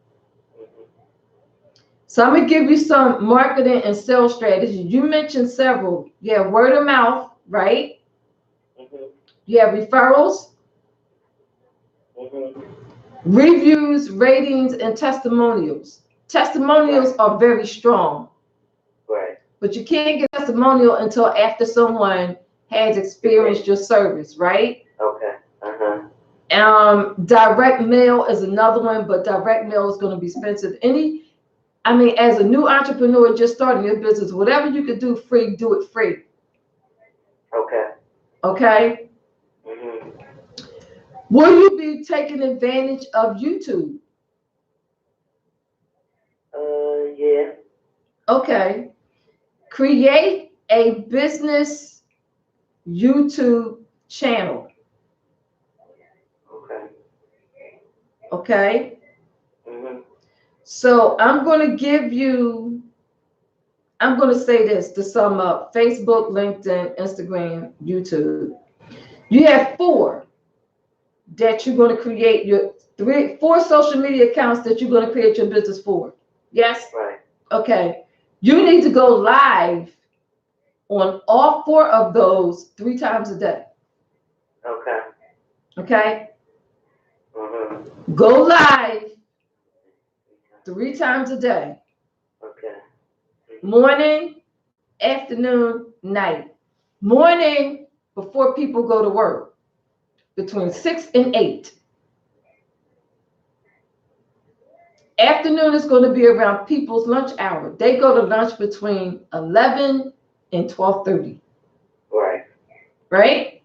[SPEAKER 1] So I'm gonna give you some marketing and sales strategies. You mentioned several. You have word of mouth, right?
[SPEAKER 2] Mm-hmm.
[SPEAKER 1] You have referrals,
[SPEAKER 2] Mm-hmm.
[SPEAKER 1] reviews, ratings, and testimonials. Testimonials are very strong,
[SPEAKER 2] Right.
[SPEAKER 1] but you can't get a testimonial until after someone has experienced your service, right?
[SPEAKER 2] Okay. Uh-huh.
[SPEAKER 1] Direct mail is another one, but direct mail is going to be expensive. As a new entrepreneur just starting your business, whatever you could do free, do it free.
[SPEAKER 2] Okay.
[SPEAKER 1] Okay?
[SPEAKER 2] Mm-hmm.
[SPEAKER 1] Will you be taking advantage of YouTube?
[SPEAKER 2] Yeah.
[SPEAKER 1] Okay. Create a business YouTube channel.
[SPEAKER 2] Okay.
[SPEAKER 1] Okay?
[SPEAKER 2] Mm-hmm.
[SPEAKER 1] So I'm going to say this to sum up: Facebook, LinkedIn, Instagram, YouTube. You have 4 that you're going to create your 4 social media accounts that you're going to create your business for. Yes?
[SPEAKER 2] Right.
[SPEAKER 1] Okay. You need to go live on all 4 of those 3 times a day.
[SPEAKER 2] Okay.
[SPEAKER 1] Okay?
[SPEAKER 2] Mm-hmm.
[SPEAKER 1] Go live 3 times a day.
[SPEAKER 2] Okay.
[SPEAKER 1] Morning, afternoon, night. Morning before people go to work, between 6 and 8. Afternoon is going to be around people's lunch hour. They go to lunch between 11 and 12:30.
[SPEAKER 2] Right.
[SPEAKER 1] Right?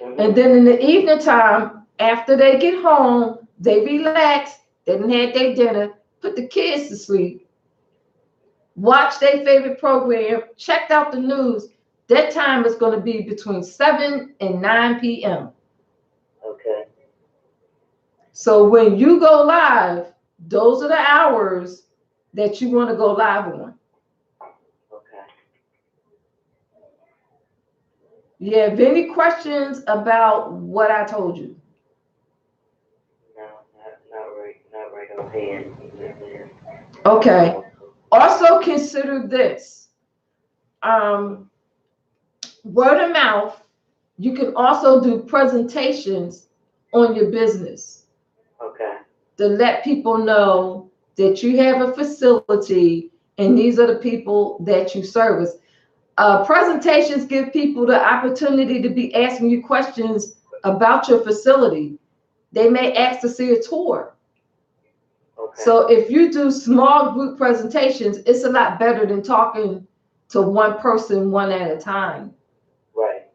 [SPEAKER 2] Mm-hmm.
[SPEAKER 1] And then in the evening time, after they get home, they relax, they done had their dinner, put the kids to sleep, watch their favorite program, checked out the news. That time is going to be between 7 and 9 p.m.
[SPEAKER 2] Okay.
[SPEAKER 1] So when you go live, those are the hours that you want to go live on.
[SPEAKER 2] Okay.
[SPEAKER 1] You have any questions about what I told you?
[SPEAKER 2] No, not right offhand.
[SPEAKER 1] Okay. Also consider this. Word of mouth, you can also do presentations on your business
[SPEAKER 2] Okay.
[SPEAKER 1] to let people know that you have a facility and these are the people that you service. Presentations give people the opportunity to be asking you questions about your facility. They may ask to see a tour.
[SPEAKER 2] Okay.
[SPEAKER 1] So if you do small group presentations, it's a lot better than talking to one person one at a time.
[SPEAKER 2] Right.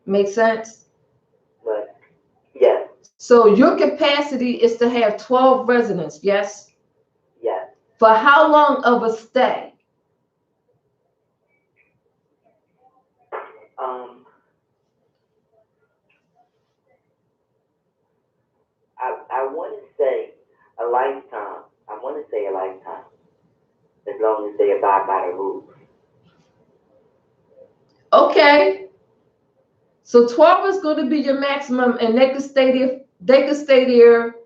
[SPEAKER 1] Make sense?
[SPEAKER 2] Right. Yes.
[SPEAKER 1] So your capacity is to have 12 residents, yes?
[SPEAKER 2] Yes.
[SPEAKER 1] For how long of a stay?
[SPEAKER 2] I want to say a lifetime. I want to say a lifetime, as long as they abide by the rules.
[SPEAKER 1] Okay. So 12 is going to be your maximum, and they could stay there. They could stay there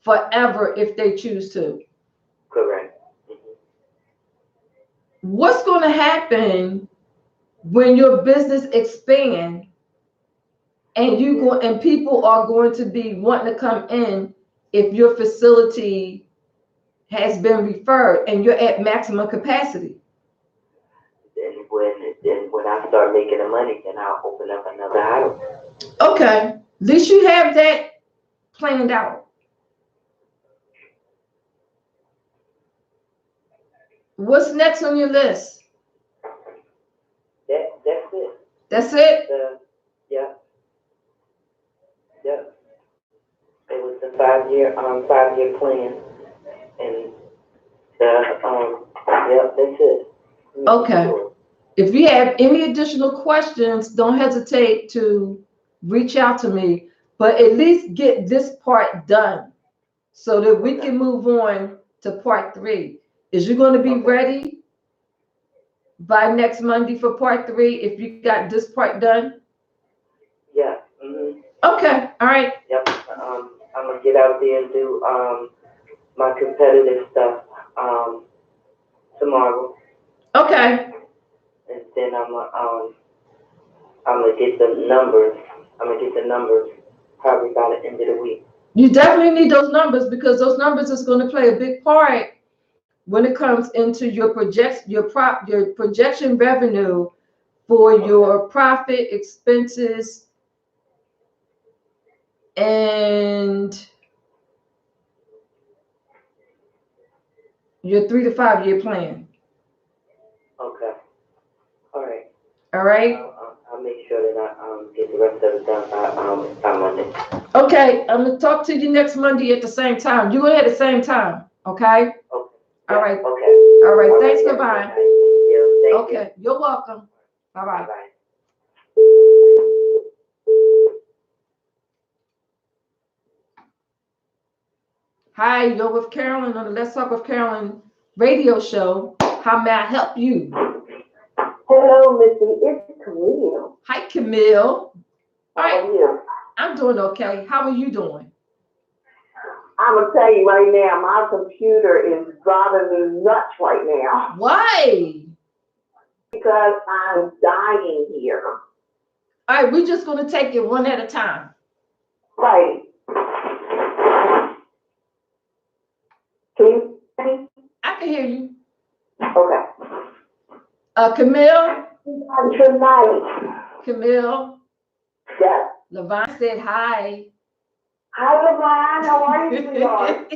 [SPEAKER 1] forever if they choose to.
[SPEAKER 2] Correct. Mm-hmm.
[SPEAKER 1] What's going to happen when your business expands and people are going to be wanting to come in if your facility has been referred and you're at maximum capacity?
[SPEAKER 2] Then when I start making the money, then I'll open up another house.
[SPEAKER 1] Okay. At least you have that planned out. What's next on your list?
[SPEAKER 2] That's it.
[SPEAKER 1] That's it?
[SPEAKER 2] Yeah. Yeah. It was the 5-year plan, and yeah, that's it.
[SPEAKER 1] Okay. If you have any additional questions, don't hesitate to reach out to me, but at least get this part done so that we can move on to part 3. Is you going to be ready by next Monday for part 3 if you got this part done?
[SPEAKER 2] Yeah. Mm-hmm.
[SPEAKER 1] Okay. All right.
[SPEAKER 2] Yep. I'm gonna get out there and do my competitive stuff tomorrow,
[SPEAKER 1] Okay.
[SPEAKER 2] and then I'm gonna get the numbers. I'm gonna get the numbers probably by the end of the week.
[SPEAKER 1] You definitely need those numbers because those numbers is going to play a big part when it comes into your projection revenue for your profit, expenses, and your 3 to 5 year plan.
[SPEAKER 2] Okay. All right.
[SPEAKER 1] All right.
[SPEAKER 2] I'll make sure that I get the rest of it done by Monday.
[SPEAKER 1] Okay. I'm gonna talk to you next Monday at the same time. You're gonna have the same time. Okay.
[SPEAKER 2] Okay.
[SPEAKER 1] All right.
[SPEAKER 2] Okay.
[SPEAKER 1] All right.
[SPEAKER 2] All
[SPEAKER 1] Thanks.
[SPEAKER 2] right.
[SPEAKER 1] Goodbye.
[SPEAKER 2] Yeah, thank you.
[SPEAKER 1] Okay. You're welcome. Bye bye.
[SPEAKER 2] Bye.
[SPEAKER 1] Hi, you're with Carolyn on the Let's Talk with Carolyn radio show. How may I help you?
[SPEAKER 3] Hello, Missy. It's Camille.
[SPEAKER 1] Hi, Camille. All
[SPEAKER 3] How
[SPEAKER 1] right.
[SPEAKER 3] are you?
[SPEAKER 1] I'm doing okay. How are you doing?
[SPEAKER 3] I'm going to tell you right now, my computer is driving me nuts right now
[SPEAKER 1] Why?
[SPEAKER 3] because I'm dying here.
[SPEAKER 1] All right, we're just going to take it one at a time.
[SPEAKER 3] Right. Can you hear me?
[SPEAKER 1] I can hear you.
[SPEAKER 3] Okay.
[SPEAKER 1] Camille?
[SPEAKER 3] Tonight.
[SPEAKER 1] Camille?
[SPEAKER 3] Yes.
[SPEAKER 1] Levon said hi.
[SPEAKER 3] Hi, Levon. How are you, sweetheart?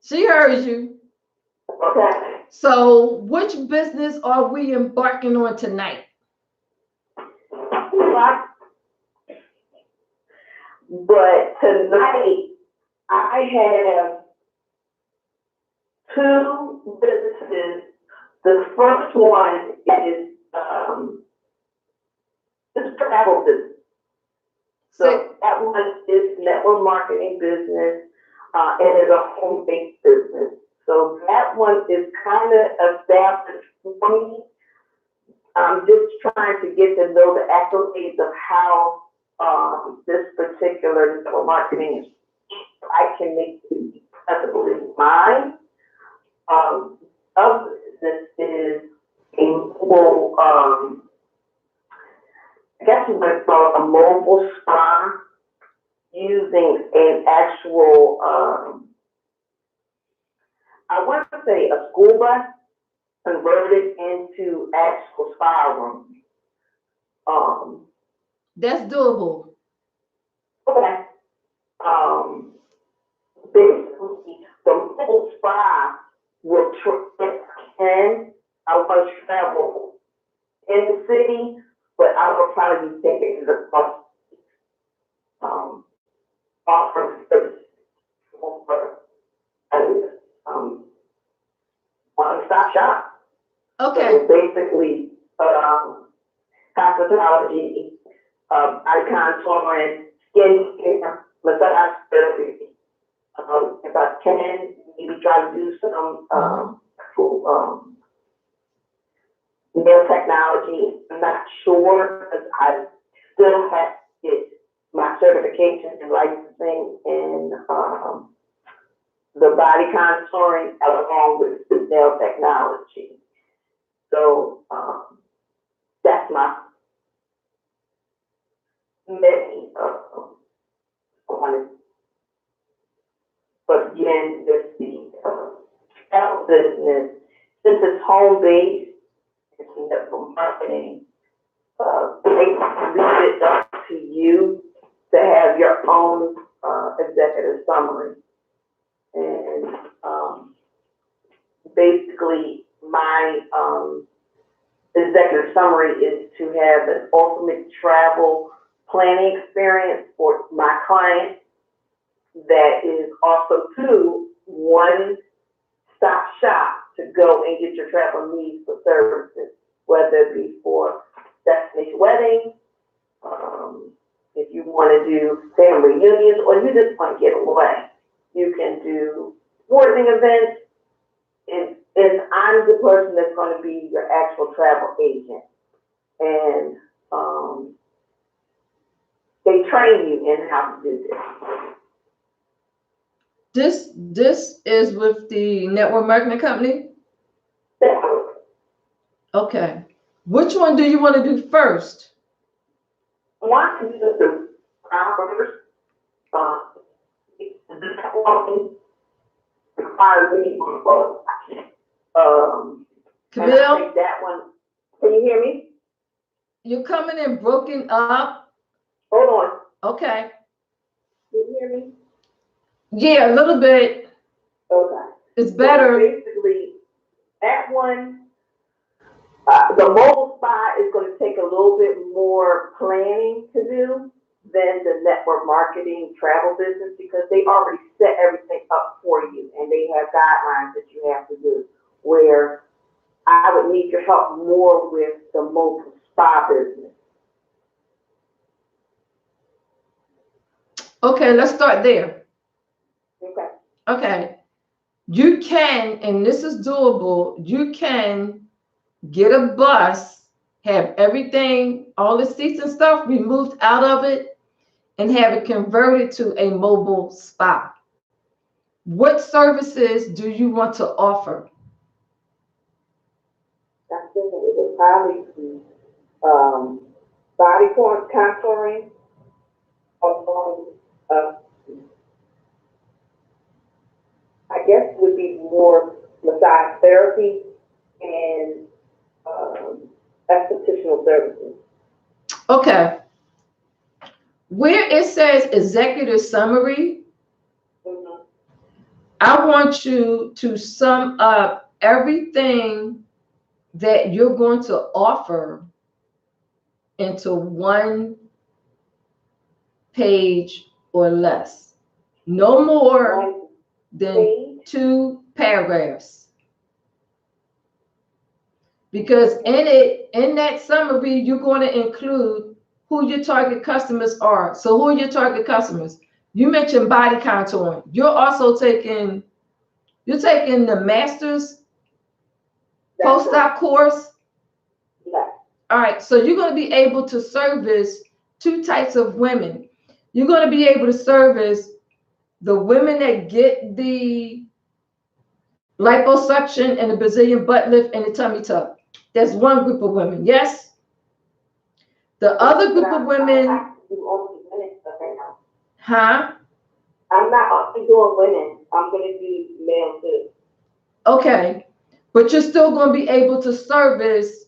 [SPEAKER 1] She heard you.
[SPEAKER 3] Okay.
[SPEAKER 1] So, which business are we embarking on tonight?
[SPEAKER 3] But tonight, I have 2 businesses. The first one is travel business. So that one is network marketing business, and it's a home-based business. So that one is kind of established for me. I'm just trying to get to know the accolades of how this particular network marketing is. I can make it incredibly mine. Other business is a mobile, I guess you might call it a mobile spa using an actual, I want to say a school bus converted into actual spa room.
[SPEAKER 1] That's doable.
[SPEAKER 3] Okay. Basically, the mobile spa will I want to travel in the city, but I will probably be taking the bus. Offer service for one-stop shop.
[SPEAKER 1] Okay.
[SPEAKER 3] So basically, cosmetology, eye contouring, skin care, massage therapy. If I can, maybe try to do some nail technology. I'm not sure because I still have to get my certification in licensing in the body contouring along with the nail technology. So that's my main one. But again, there's the travel business. Since it's home based, it's network marketing. They leave it up to you to have your own executive summary. And basically, my executive summary is to have an ultimate travel planning experience for my client that is also, 2, one-stop shop to go and get your travel needs for services, whether it be for destination weddings, if you want to do family reunions, or you just want to get away. You can do sporting events, and I'm the person that's going to be your actual travel agent. And they train you in how to do this.
[SPEAKER 1] This is with the network marketing company? Okay. Which one do you want to do first?
[SPEAKER 3] One is the first. That one requires me to vote. And I think that one. Can you hear me?
[SPEAKER 1] You're coming in broken up.
[SPEAKER 3] Hold on.
[SPEAKER 1] Okay.
[SPEAKER 3] Can you hear me?
[SPEAKER 1] Yeah, a little bit.
[SPEAKER 3] Okay.
[SPEAKER 1] It's better.
[SPEAKER 3] So basically, that one, the mobile spot is going to take a little bit more planning to do than the network marketing travel business, because they already set everything up for you and they have guidelines that you have to do. Where I would need your help more with the mobile spa business.
[SPEAKER 1] Okay, let's start there.
[SPEAKER 3] Okay.
[SPEAKER 1] Okay. You can, and this is doable, you can get a bus, have everything, all the seats and stuff removed out of it, and have it converted to a mobile spa. What services do you want to offer?
[SPEAKER 3] I think it would probably be body contouring, I guess would be more massage therapy and esthetician services.
[SPEAKER 1] Okay. Where it says executive summary, I want you to sum up everything that you're going to offer into one page or less. No more than 2 paragraphs. Because in that summary, you're going to include who your target customers are. So who are your target customers? You mentioned body contouring. You're also taking the master's postdoc course.
[SPEAKER 3] Yeah.
[SPEAKER 1] All right, so you're going to be able to service 2 types of women. You're going to be able to service the women that get the liposuction and the Brazilian butt lift and the tummy tuck. That's one group of women. Yes. The other group of women. Huh?
[SPEAKER 3] I'm not only doing women. I'm going to do male too.
[SPEAKER 1] Okay, but you're still going to be able to service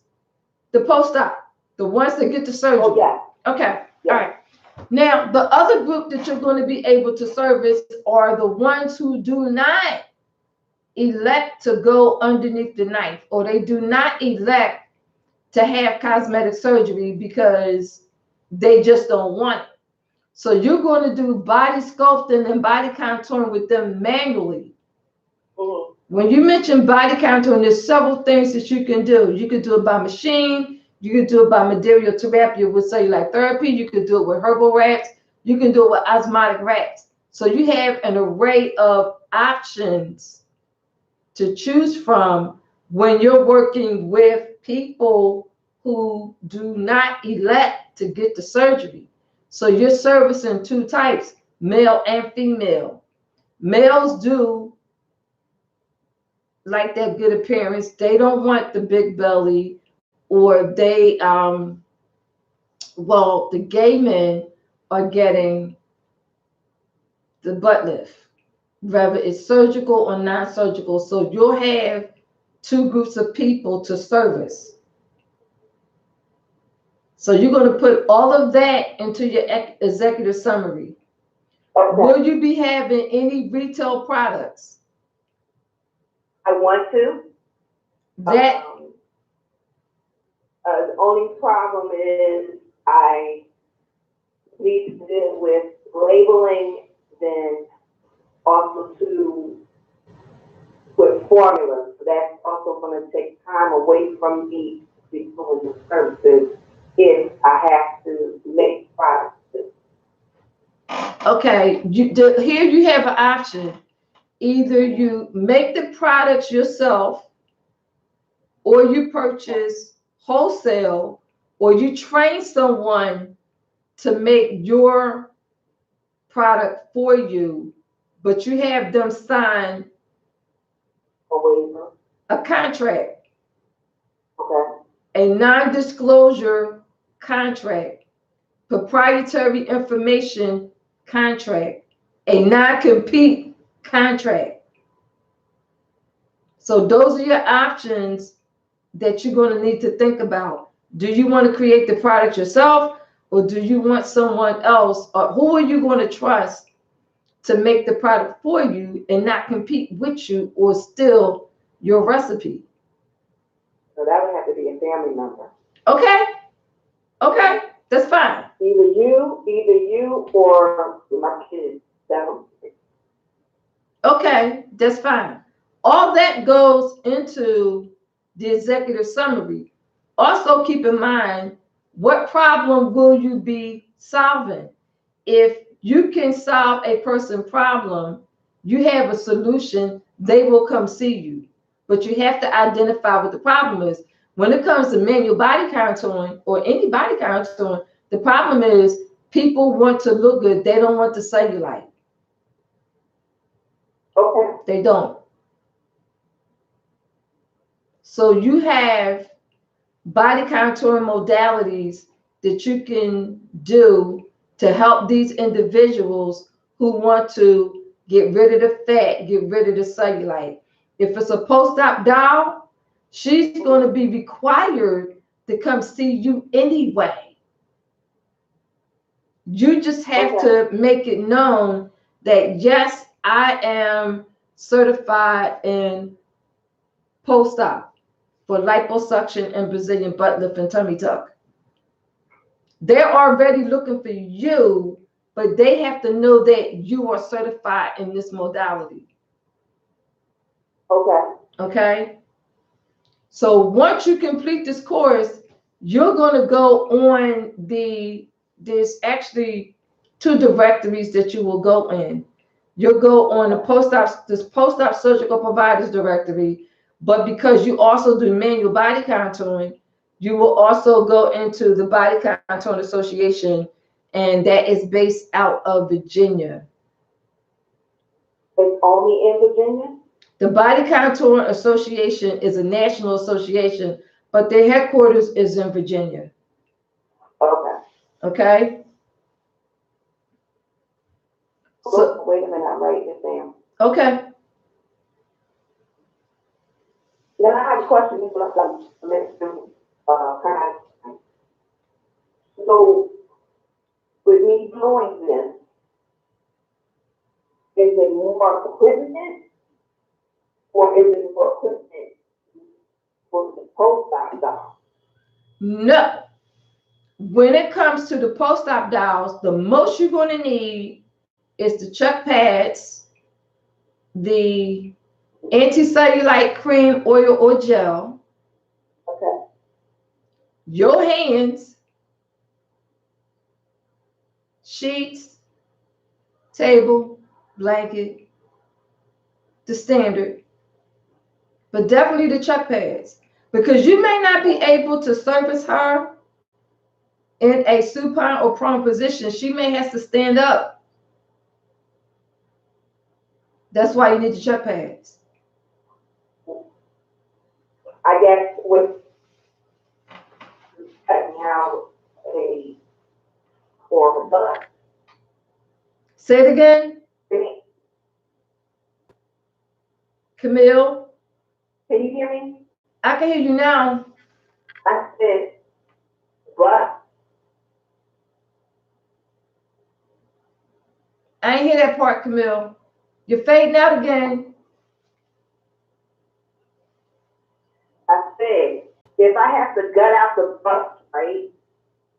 [SPEAKER 1] the postdoc, the ones that get the surgery.
[SPEAKER 3] Oh, yeah.
[SPEAKER 1] Okay. Yeah. All right. Now, the other group that you're going to be able to service are the ones who do not elect to go underneath the knife, or they do not elect to have cosmetic surgery because they just don't want it. So you're going to do body sculpting and body contouring with them manually.
[SPEAKER 3] Mm-hmm.
[SPEAKER 1] When you mention body contouring, there's several things that you can do. You can do it by machine. You can do it by material therapy with cellulite therapy. You can do it with herbal wax. You can do it with osmotic wax. So you have an array of options to choose from when you're working with people who do not elect to get the surgery. So you're servicing 2 types, male and female. Males do like that good appearance. They don't want the big belly, or they the gay men are getting the butt lift, whether it's surgical or non-surgical. So you'll have 2 groups of people to service. So you're going to put all of that into your executive summary. Okay. Will you be having any retail products?
[SPEAKER 3] I want to.
[SPEAKER 1] That
[SPEAKER 3] the only problem is I need to deal with labeling, then also with formulas. that's also gonna take time away from me doing the services if I have to make products.
[SPEAKER 1] Okay, here you have an option. Either you make the products yourself, or you purchase wholesale, or you train someone to make your product for you, but you have them sign a contract,
[SPEAKER 3] Okay,
[SPEAKER 1] a non-disclosure contract, proprietary information contract, a non-compete contract. So those are your options that you're going to need to think about. Do you want to create the product yourself, or do you want someone else, or who are you going to trust to make the product for you and not compete with you or steal your recipe?
[SPEAKER 3] so that would have to be a family member.
[SPEAKER 1] Okay, okay, that's fine.
[SPEAKER 3] Either you or my kids.
[SPEAKER 1] Okay, that's fine. All that goes into the executive summary. Also keep in mind, what problem will you be solving? If you can solve a person problem, you have a solution, they will come see you. But you have to identify what the problem is. When it comes to manual body contouring or any body contouring, the problem is people want to look good. They don't want the cellulite.
[SPEAKER 3] Okay.
[SPEAKER 1] They don't. So you have body contouring modalities that you can do to help these individuals who want to get rid of the fat, get rid of the cellulite. If it's a post-op doll, she's going to be required to come see you anyway. You just have to make it known that, yes, I am certified in post-op for liposuction and Brazilian butt lift and tummy tuck. They're already looking for you, but they have to know that you are certified in this modality.
[SPEAKER 3] Okay.
[SPEAKER 1] Okay? So once you complete this course, you're going to go on there's actually 2 directories that you will go in. You'll go on the post-op surgical providers directory, but because you also do manual body contouring, you will also go into the Body Contouring Association, and that is based out of Virginia.
[SPEAKER 3] It's only in Virginia?
[SPEAKER 1] The Body Contouring Association is a national association, but their headquarters is in Virginia.
[SPEAKER 3] Okay.
[SPEAKER 1] Okay? So,
[SPEAKER 3] wait a minute, I'm writing this down.
[SPEAKER 1] okay.
[SPEAKER 3] Then I have a question, so with me doing this, is it more equipment or is it more equipment for the post-op doll?
[SPEAKER 1] No. When it comes to the post-op dolls, the most you're going to need is the chuck pads, the anti-cellulite cream, oil, or gel,
[SPEAKER 3] Okay.
[SPEAKER 1] your hands, sheets, table, blanket, the standard, but definitely the chuck pads, because you may not be able to service her in a supine or prone position. She may have to stand up. That's why you need the chuck pads.
[SPEAKER 3] I guess with cutting out a or a butt.
[SPEAKER 1] Say it again, Camille.
[SPEAKER 3] Can you hear me?
[SPEAKER 1] I can hear you now.
[SPEAKER 3] I said butt.
[SPEAKER 1] I ain't hear that part, Camille. You're fading out again.
[SPEAKER 3] I said, if I have to gut out the butt, right,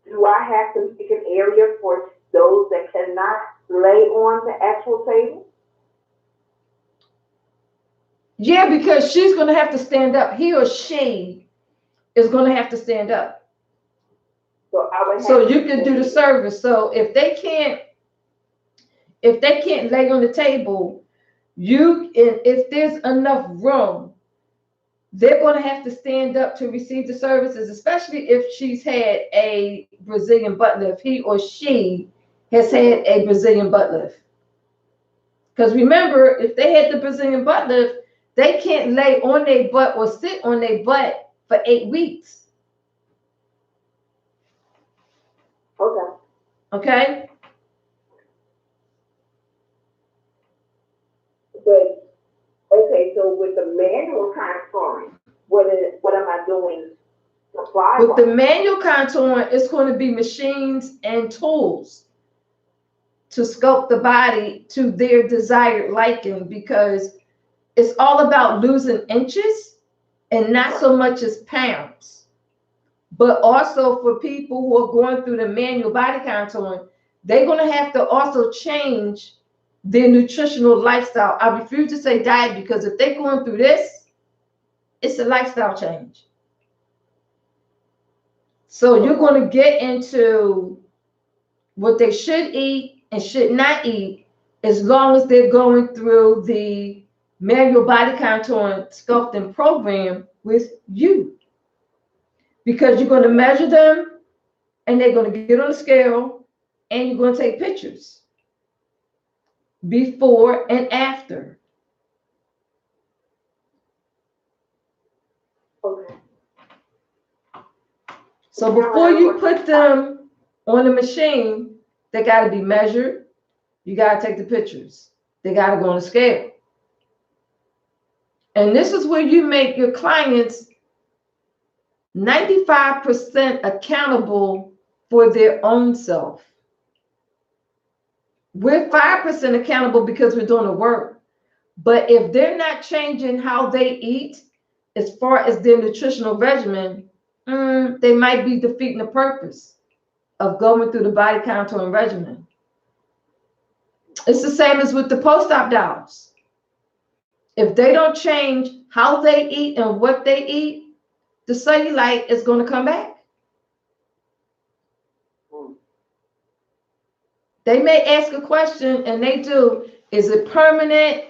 [SPEAKER 3] do I have to make an area for those that cannot lay on the actual table?
[SPEAKER 1] Yeah, because she's going to have to stand up. He or she is going to have to stand up.
[SPEAKER 3] So I would have.
[SPEAKER 1] So you can do the service. So if they can't lay on the table, if there's enough room, they're going to have to stand up to receive the services, especially if she's had a Brazilian butt lift. He or she has had a Brazilian butt lift. Because remember, if they had the Brazilian butt lift, they can't lay on their butt or sit on their butt for 8 weeks.
[SPEAKER 3] Okay.
[SPEAKER 1] Okay?
[SPEAKER 3] But, okay, so with the manual contouring, what am I doing?
[SPEAKER 1] With the manual contouring, it's going to be machines and tools to sculpt the body to their desired liking, because it's all about losing inches and not so much as pounds. But also for people who are going through the manual body contouring, they're going to have to also change their nutritional lifestyle. I refuse to say diet, because if they're going through this, it's a lifestyle change. So you're going to get into what they should eat and should not eat, as long as they're going through the manual body contouring sculpting program with you. Because you're going to measure them, and they're going to get on the scale, and you're going to take pictures before and after.
[SPEAKER 3] Okay.
[SPEAKER 1] So before you put them on the machine, they got to be measured. You got to take the pictures. They got to go on the scale. And this is where you make your clients 95% accountable for their own self. We're 5% accountable because we're doing the work. But if they're not changing how they eat as far as their nutritional regimen, they might be defeating the purpose of going through the body contouring regimen. It's the same as with the post-op dolls. If they don't change how they eat and what they eat, the cellulite is going to come back. They may ask a question, and they do. Is it permanent?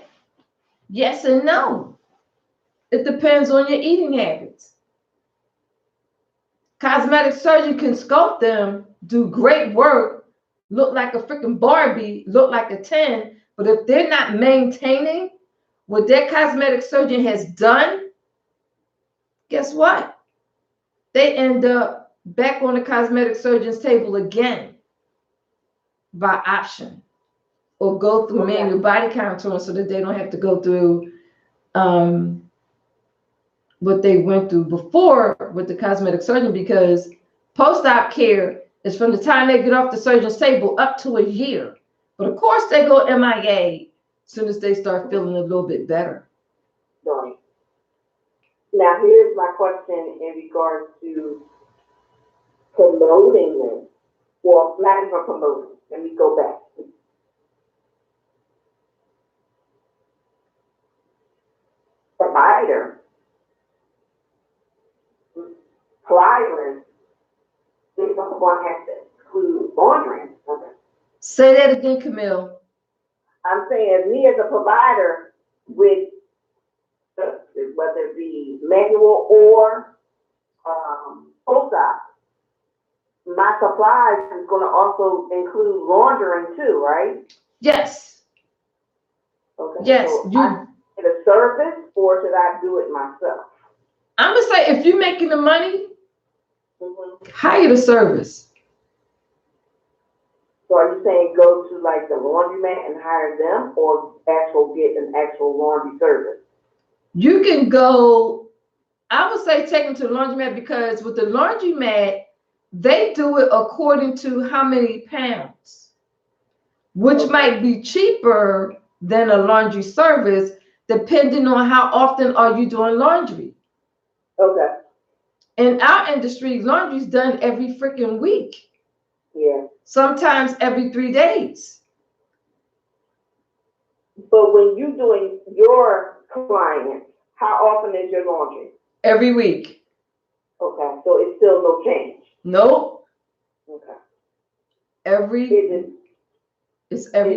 [SPEAKER 1] Yes and no. It depends on your eating habits. Cosmetic surgeon can sculpt them, do great work, look like a freaking Barbie, look like a 10, but if they're not maintaining what their cosmetic surgeon has done, guess what? They end up back on the cosmetic surgeon's table again by option, or go through manual body contouring so that they don't have to go through what they went through before with the cosmetic surgeon, because post-op care is from the time they get off the surgeon's table up to a year. But of course, they go MIA as soon as they start feeling a little bit better.
[SPEAKER 3] Right. Now, here's my question in regards to promoting this. Well, not even promoting. Let me go back. Provider, client, is one has to include laundry. Okay.
[SPEAKER 1] Say that again, Camille.
[SPEAKER 3] I'm saying me as a provider with whether it be manual or post-op, my supplies is going to also include laundering too, right?
[SPEAKER 1] Yes.
[SPEAKER 3] Okay.
[SPEAKER 1] Yes.
[SPEAKER 3] So I get a service, or should I do it myself?
[SPEAKER 1] I'm gonna say, if you're making the money, hire the service.
[SPEAKER 3] So are you saying go to like the laundromat and hire them, or get an actual laundry service?
[SPEAKER 1] You can go, I would say take them to the laundromat, because with the laundromat, they do it according to how many pounds, which might be cheaper than a laundry service, depending on how often are you doing laundry.
[SPEAKER 3] Okay.
[SPEAKER 1] In our industry, laundry's done every freaking week.
[SPEAKER 3] Yeah.
[SPEAKER 1] Sometimes every 3 days.
[SPEAKER 3] But when you're doing your clients, how often is your laundry?
[SPEAKER 1] Every week.
[SPEAKER 3] Okay, so it's still no change.
[SPEAKER 1] Nope.
[SPEAKER 3] Okay.
[SPEAKER 1] It's every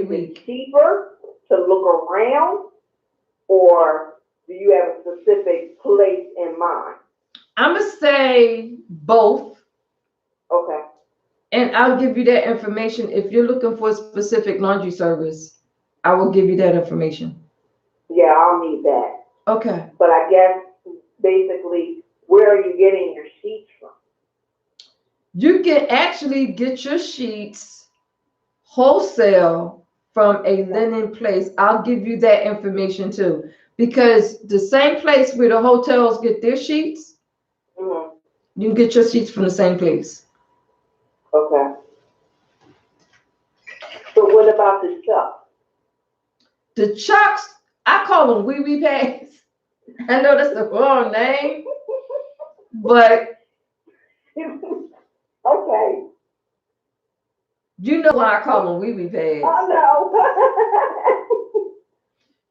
[SPEAKER 3] Is
[SPEAKER 1] week.
[SPEAKER 3] it cheaper to look around, or do you have a specific place in mind?
[SPEAKER 1] I'm gonna say both,
[SPEAKER 3] Okay.
[SPEAKER 1] and I'll give you that information. If you're looking for a specific laundry service, I will give you that information.
[SPEAKER 3] Yeah, I'll need that.
[SPEAKER 1] Okay.
[SPEAKER 3] But I guess basically, where are you getting your sheets from?
[SPEAKER 1] You can actually get your sheets wholesale from a linen place. I'll give you that information too, because the same place where the hotels get their sheets,
[SPEAKER 3] Mm-hmm.
[SPEAKER 1] you can get your sheets from the same place.
[SPEAKER 3] Okay. So what about the chucks?
[SPEAKER 1] The chucks, I call them wee-wee pads. I know that's the wrong name, but
[SPEAKER 3] Okay.
[SPEAKER 1] you know why I call them wee-wee pads.
[SPEAKER 3] I know.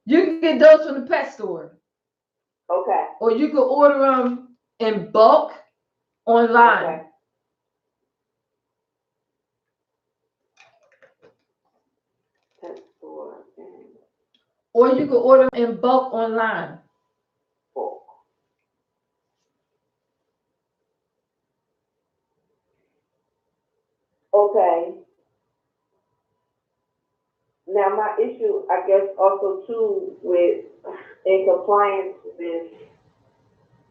[SPEAKER 1] You can get those from the pet store,
[SPEAKER 3] Okay.
[SPEAKER 1] or you can order them in bulk online.
[SPEAKER 3] Okay. Pet store and
[SPEAKER 1] Or you can order them in bulk online.
[SPEAKER 3] bulk. Okay. Now my issue, I guess, also too with in compliance with,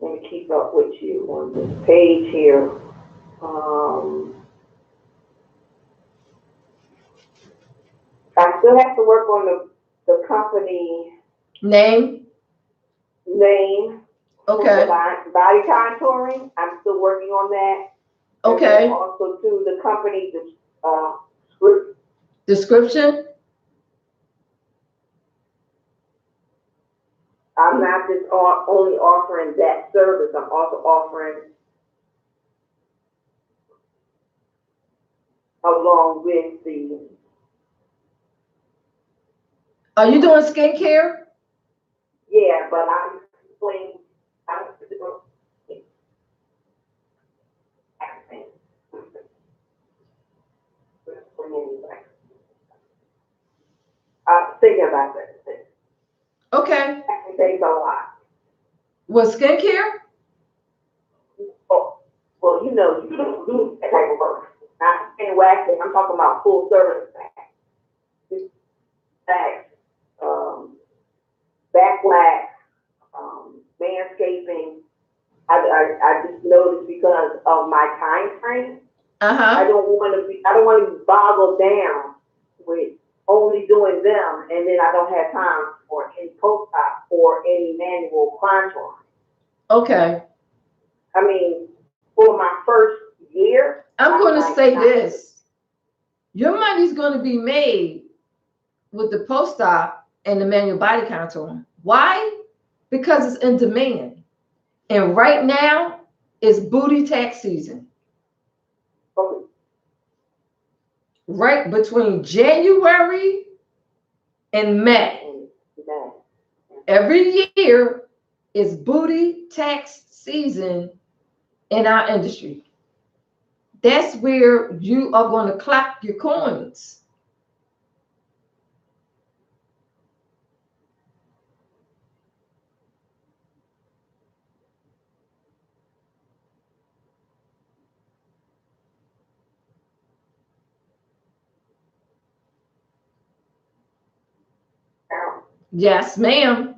[SPEAKER 3] let me keep up with you on this page here. I still have to work on the company
[SPEAKER 1] Name?
[SPEAKER 3] name.
[SPEAKER 1] Okay.
[SPEAKER 3] Body contouring, I'm still working on that. And
[SPEAKER 1] Okay.
[SPEAKER 3] then also too, the company, script.
[SPEAKER 1] Description?
[SPEAKER 3] I'm not just only offering that service, I'm also offering along with the,
[SPEAKER 1] Are you doing skincare?
[SPEAKER 3] yeah, but I'm explaining, I'm thinking about that.
[SPEAKER 1] Okay.
[SPEAKER 3] That takes a lot.
[SPEAKER 1] What, skincare?
[SPEAKER 3] Oh, well, you know, you don't do that type of work. Not in waxing, I'm talking about full service back, back wax, landscaping. I just noticed because of my time frame, I
[SPEAKER 1] Uh-huh.
[SPEAKER 3] don't want to be boggled down with only doing them, and then I don't have time for any post-op or any manual contouring.
[SPEAKER 1] Okay.
[SPEAKER 3] I mean, for my first year,
[SPEAKER 1] I'm going to
[SPEAKER 3] might
[SPEAKER 1] say
[SPEAKER 3] not-
[SPEAKER 1] this. Your money's going to be made with the post-op and the manual body contouring. Why? Because it's in demand. And right now, it's booty tax season.
[SPEAKER 3] Okay.
[SPEAKER 1] Right between January and May. Every year is booty tax season in our industry. That's where you are going to clock your coins. Yes, ma'am.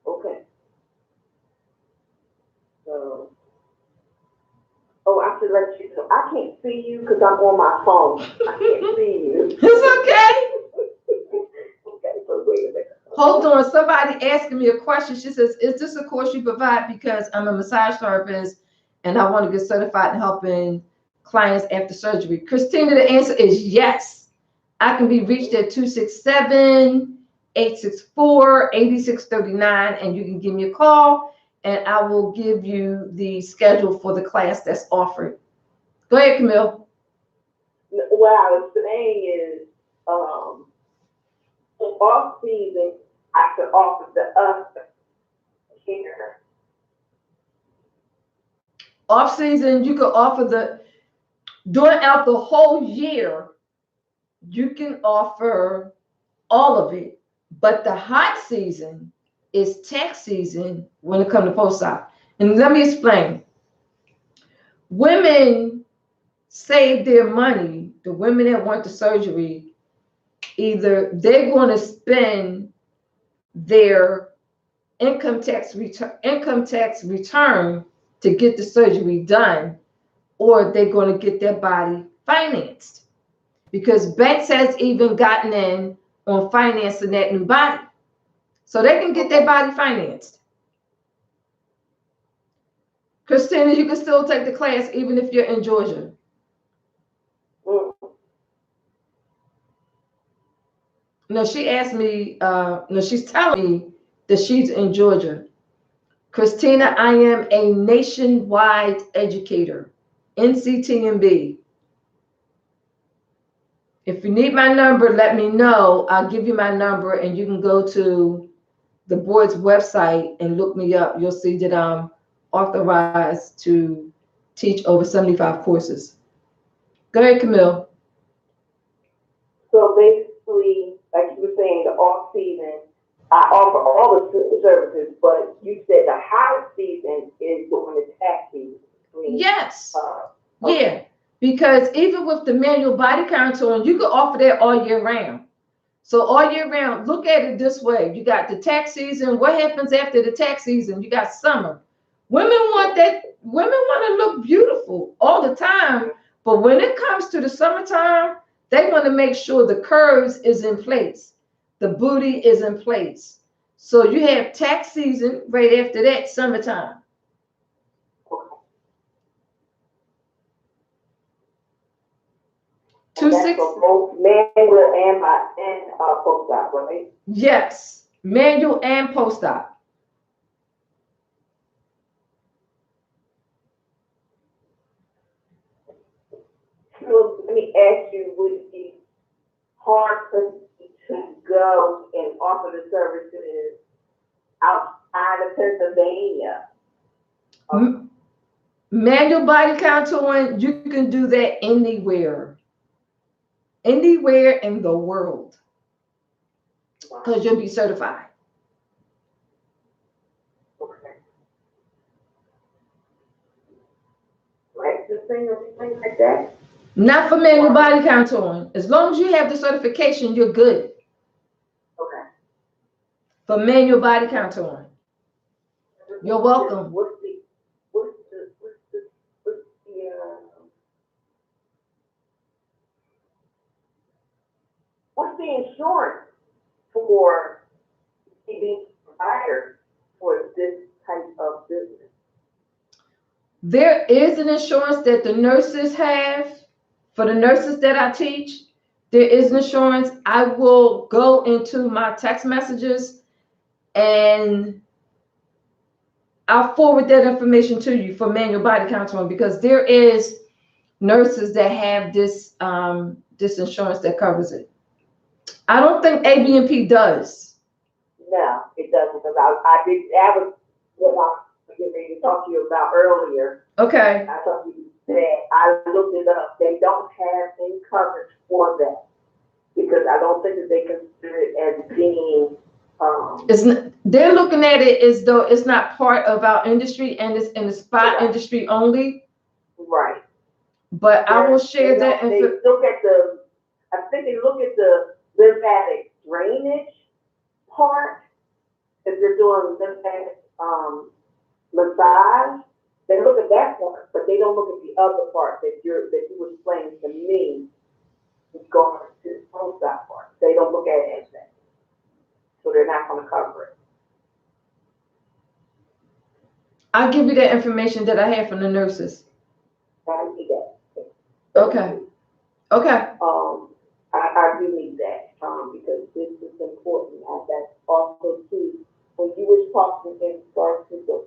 [SPEAKER 3] Okay. So, oh, I should let you know. I can't see you because I'm on my phone. I can't see you.
[SPEAKER 1] It's okay.
[SPEAKER 3] Okay, so wait a minute.
[SPEAKER 1] Hold on. Somebody asking me a question. She says, is this a course you provide? Because I'm a massage therapist and I want to get certified in helping clients after surgery. Christina, the answer is yes. I can be reached at 267-864-8639, and you can give me a call and I will give you the schedule for the class that's offered. Go ahead, Camille.
[SPEAKER 3] What I was saying is, off season, I could offer the other here.
[SPEAKER 1] Off season, you could offer during out the whole year, you can offer all of it. But the hot season is tax season when it comes to post-op. And let me explain. Women save their money, the women that want the surgery, either they're going to spend their income tax return to get the surgery done, or they're going to get their body financed, because banks has even gotten in on financing that new body, so they can get their body financed. Christina, you can still take the class even if you're in Georgia. No, she asked me, no, she's telling me that she's in Georgia. Christina, I am a nationwide educator, NCTMB. If you need my number, let me know. I'll give you my number and you can go to the board's website and look me up. You'll see that I'm authorized to teach over 75 courses. Go ahead, Camille.
[SPEAKER 3] So basically, like you were saying, the off season, I offer all the services, but you said the high season is during the tax season.
[SPEAKER 1] Yes.
[SPEAKER 3] Okay.
[SPEAKER 1] Yeah, because even with the manual body contouring, you can offer that all year round. So all year round, look at it this way. You got the tax season. What happens after the tax season? You got summer. Women want that. Women want to look beautiful all the time. But when it comes to the summertime, they want to make sure the curves is in place. The booty is in place. So you have tax season right after that, summertime.
[SPEAKER 3] And that's for both manual and post-op, right?
[SPEAKER 1] Yes, manual and post-op.
[SPEAKER 3] So let me ask you, would it be hard for you to go and offer the services outside of Pennsylvania?
[SPEAKER 1] Manual body contouring, you can do that anywhere in the world, because you'll be certified.
[SPEAKER 3] Okay. Licensing or anything like that?
[SPEAKER 1] Not for manual body contouring. As long as you have the certification, you're good.
[SPEAKER 3] Okay.
[SPEAKER 1] For manual body contouring. You're welcome.
[SPEAKER 3] What's the insurance for being provider for this type of business?
[SPEAKER 1] There is an insurance that the nurses have. For the nurses that I teach, there is an insurance. I will go into my text messages and I'll forward that information to you for manual body contouring, because there is nurses that have this this insurance that covers it. I don't think ABNP does.
[SPEAKER 3] No, it doesn't, because that was what I was getting ready to talk to you about earlier.
[SPEAKER 1] Okay.
[SPEAKER 3] I thought you said, I looked it up, they don't have any coverage for that, because I don't think that they consider it as being,
[SPEAKER 1] they're looking at it as though it's not part of our industry and it's in the spa industry only.
[SPEAKER 3] right.
[SPEAKER 1] But I will share that.
[SPEAKER 3] They look at I think they look at the lymphatic drainage part. If they're doing lymphatic massage, they look at that part, but they don't look at the other part that you were explaining to me going to the post-op part. They don't look at it as that. So they're not going to cover it.
[SPEAKER 1] I'll give you that information that I have from the nurses.
[SPEAKER 3] I need that.
[SPEAKER 1] Okay. Okay.
[SPEAKER 3] I do need that because this is important. That's also too, when you were talking in regards to the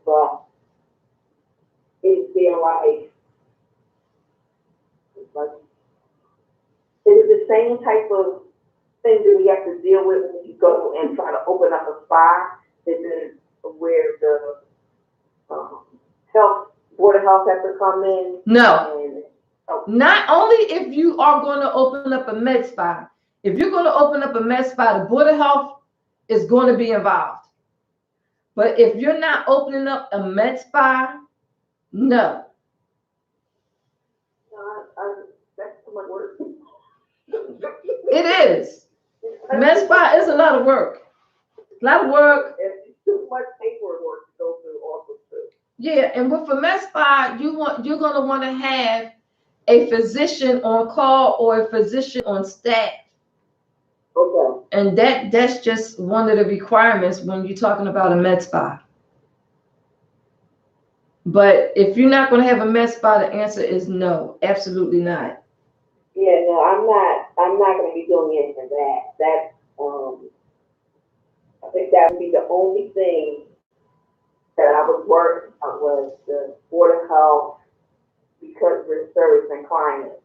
[SPEAKER 3] is there like is it the same type of things that we have to deal with when you go and try to open up a spa. This is where the board of health has to come in.
[SPEAKER 1] No.
[SPEAKER 3] And, oh,
[SPEAKER 1] Not only if you are going to open up a med spa. If you're going to open up a med spa, the Board of Health is going to be involved. But if you're not opening up a med spa, no.
[SPEAKER 3] that's too much work.
[SPEAKER 1] It is. Med spa is a lot of work. A lot of work.
[SPEAKER 3] It's too much paperwork to go through also too.
[SPEAKER 1] Yeah, and with a med spa, you're going to want to have a physician on call or a physician on staff.
[SPEAKER 3] Okay.
[SPEAKER 1] And that's just one of the requirements when you're talking about a med spa. But if you're not going to have a med spa, the answer is no, absolutely not.
[SPEAKER 2] Yeah, no, I'm not gonna be doing any of that. That, I think that would be the only thing that I would work on was the Board of Health because we're servicing clients.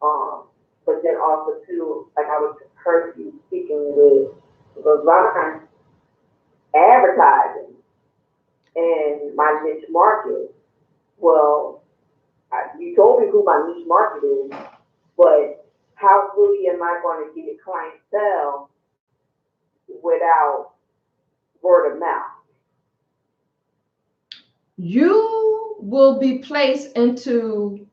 [SPEAKER 2] But then also too, like I was heard you speaking with Levon, advertising in my niche market. Well, you told me who my niche market is, but how really am I going to get clientele without word of mouth?
[SPEAKER 1] You will be placed into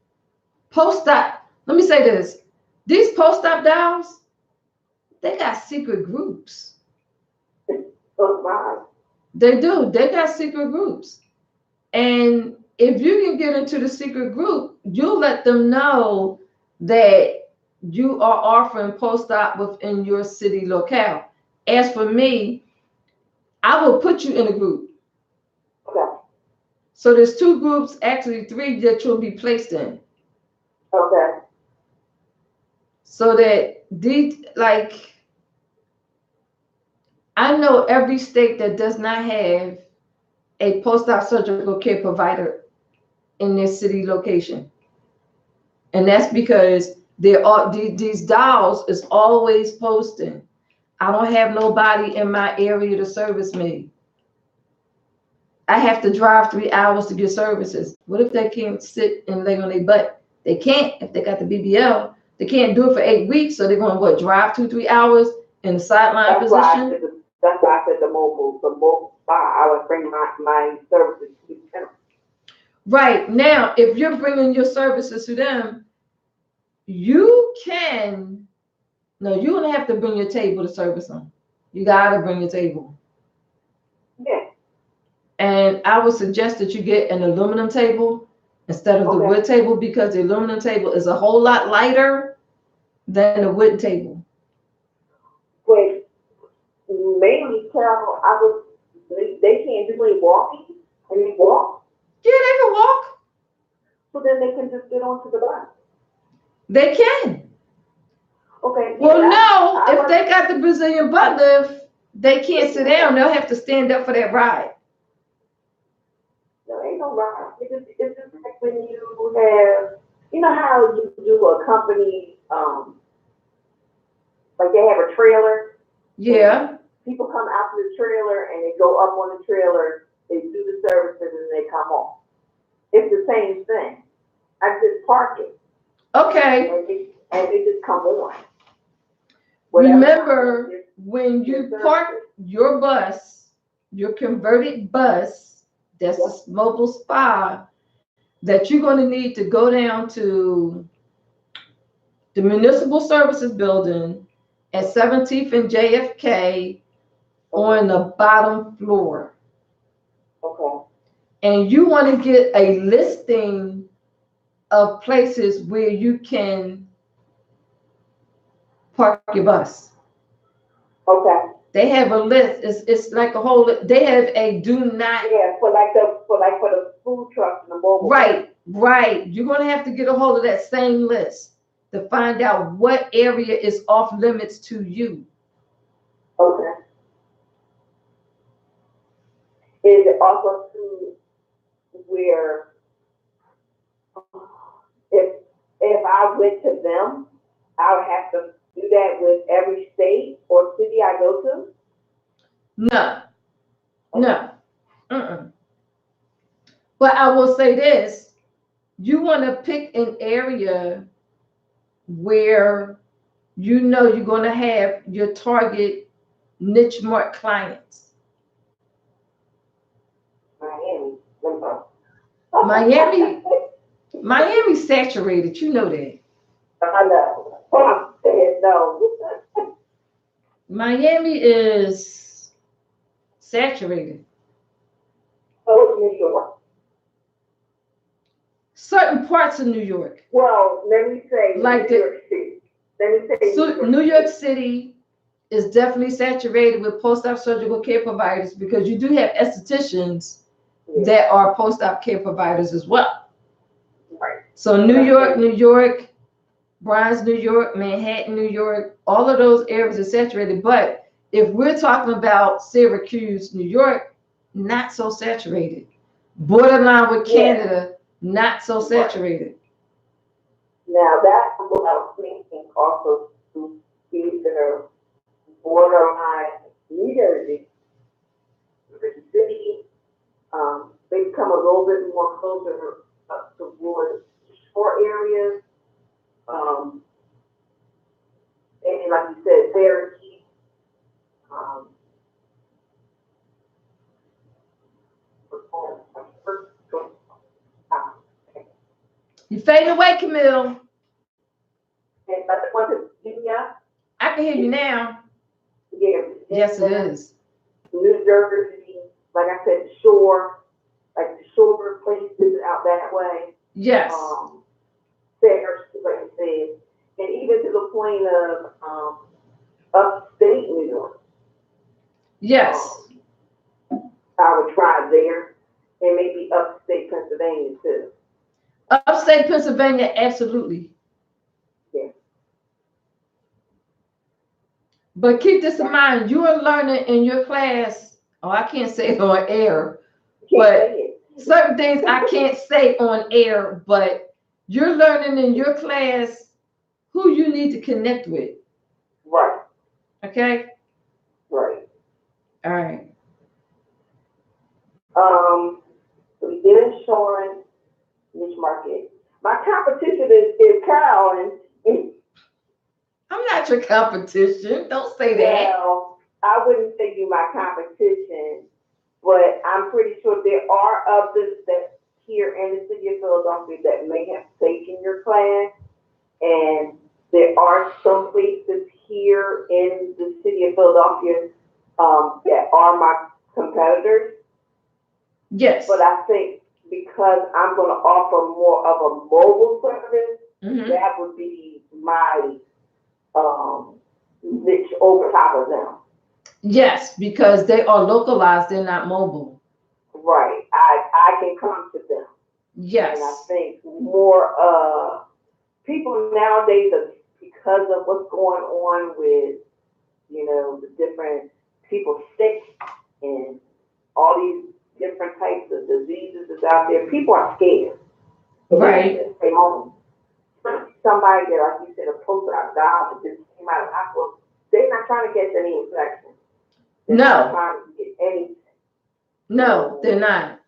[SPEAKER 1] post-op. Let me say this. These post-op dolls, they got secret groups.
[SPEAKER 3] Oh my.
[SPEAKER 1] They do. They got secret groups. And if you can get into the secret group, you'll let them know that you are offering post-op within your city locale. As for me, I will put you in a group.
[SPEAKER 3] Okay.
[SPEAKER 1] So there's 2 groups, actually 3 that you'll be placed in.
[SPEAKER 3] Okay.
[SPEAKER 1] So that I know every state that does not have a post-op surgical care provider in their city location. And that's because these dolls is always posting. I don't have nobody in my area to service me. I have to drive 3 hours to get services. What if they can't sit and lay on their butt? They can't if they got the BBL. They can't do it for 8 weeks, so they're going to drive 2-3 hours in the sideline position?
[SPEAKER 2] That's why I said the mobile spa. I would bring my services to them.
[SPEAKER 1] Right. Now, if you're bringing your services to them, you don't have to bring your table to service them. You got to bring your table.
[SPEAKER 2] Yeah.
[SPEAKER 1] And I would suggest that you get an aluminum table instead of the wood table, because the aluminum table is a whole lot lighter than a wood table.
[SPEAKER 2] Wait, mainly they can't do any walking. Can they walk?
[SPEAKER 1] Yeah, they can walk.
[SPEAKER 2] So then they can just get onto the bus.
[SPEAKER 1] They can.
[SPEAKER 2] Okay.
[SPEAKER 1] Well, no, if they got the Brazilian butt lift, they can't sit down. They'll have to stand up for that ride.
[SPEAKER 2] No, ain't no ride. It's just like when you have, you know how you do a company, like they have a trailer.
[SPEAKER 1] Yeah.
[SPEAKER 2] People come out to the trailer and they go up on the trailer, they do the services and they come off. It's the same thing. I just park it.
[SPEAKER 1] Okay.
[SPEAKER 2] And they just come on.
[SPEAKER 1] Remember, when you park your bus, your converted bus, that's a mobile spa, that you're going to need to go down to the Municipal Services Building at 17th and JFK on the bottom floor.
[SPEAKER 2] Okay.
[SPEAKER 1] And you want to get a listing of places where you can park your bus.
[SPEAKER 2] Okay.
[SPEAKER 1] They have a list. It's like a whole. They have a do not.
[SPEAKER 2] Yeah, for the food trucks and the mobile.
[SPEAKER 1] Right. You're gonna have to get a hold of that same list to find out what area is off limits to you.
[SPEAKER 2] Okay. Is it also to where if I went to them, I would have to do that with every
[SPEAKER 3] state or city I go to?
[SPEAKER 1] No, no. But I will say this, you want to pick an area where you know you're going to have your target niche market clients.
[SPEAKER 3] Miami.
[SPEAKER 1] Miami's saturated, you know that.
[SPEAKER 3] I know. I'm saying no.
[SPEAKER 1] Miami is saturated.
[SPEAKER 3] So is New York.
[SPEAKER 1] Certain parts of New York.
[SPEAKER 3] Well, let me say
[SPEAKER 1] Like
[SPEAKER 3] New York City. Let me say
[SPEAKER 1] So New York City is definitely saturated with post-op surgical care providers because you do have estheticians that are post-op care providers as well.
[SPEAKER 3] Right.
[SPEAKER 1] So New York, Bronx, New York, Manhattan, New York, all of those areas are saturated. But if we're talking about Syracuse, New York, not so saturated. Borderline with Canada, not so saturated.
[SPEAKER 3] Now that's what I was thinking also to either borderline New Jersey, the city, they become a little bit more closer up towards shore areas. And like you said, Syracuse,
[SPEAKER 1] You fading away, Camille.
[SPEAKER 3] and like the one to Virginia,
[SPEAKER 1] I can hear you now.
[SPEAKER 3] yeah.
[SPEAKER 1] Yes, it is.
[SPEAKER 3] New Jersey, like I said, the shore, like the shore places out that way.
[SPEAKER 1] Yes.
[SPEAKER 3] Syracuse, like I said, and even to the point of upstate New York.
[SPEAKER 1] Yes.
[SPEAKER 3] I would try there, and maybe upstate Pennsylvania too.
[SPEAKER 1] Upstate Pennsylvania, absolutely.
[SPEAKER 3] Yeah.
[SPEAKER 1] But keep this in mind, you are learning in your class, oh, I can't say it on air, but certain things I can't say on air, but you're learning in your class who you need to connect with.
[SPEAKER 3] Right.
[SPEAKER 1] Okay?
[SPEAKER 3] Right.
[SPEAKER 1] All right.
[SPEAKER 3] We did insurance, niche market. My competition is Carol, and
[SPEAKER 1] I'm not your competition. Don't say that.
[SPEAKER 3] well, I wouldn't say you my competition, but I'm pretty sure there are others that here in the city of Philadelphia that may have taken your class, and there are some places here in the city of Philadelphia that are my competitors.
[SPEAKER 1] Yes.
[SPEAKER 3] But I think because I'm going to offer more of a mobile service, that would be my niche over top of them.
[SPEAKER 1] Yes, because they are localized, they're not mobile.
[SPEAKER 3] Right. I can come to them.
[SPEAKER 1] Yes.
[SPEAKER 3] And I think more people nowadays, because of what's going on with, you know, the different people sick and all these different types of diseases that's out there, people are scared.
[SPEAKER 1] Right.
[SPEAKER 3] They stay home. Somebody that, like you said, a post-op doc that just came out of the hospital, they're not trying to catch any infection. They're not trying to get anything.
[SPEAKER 1] No, they're not.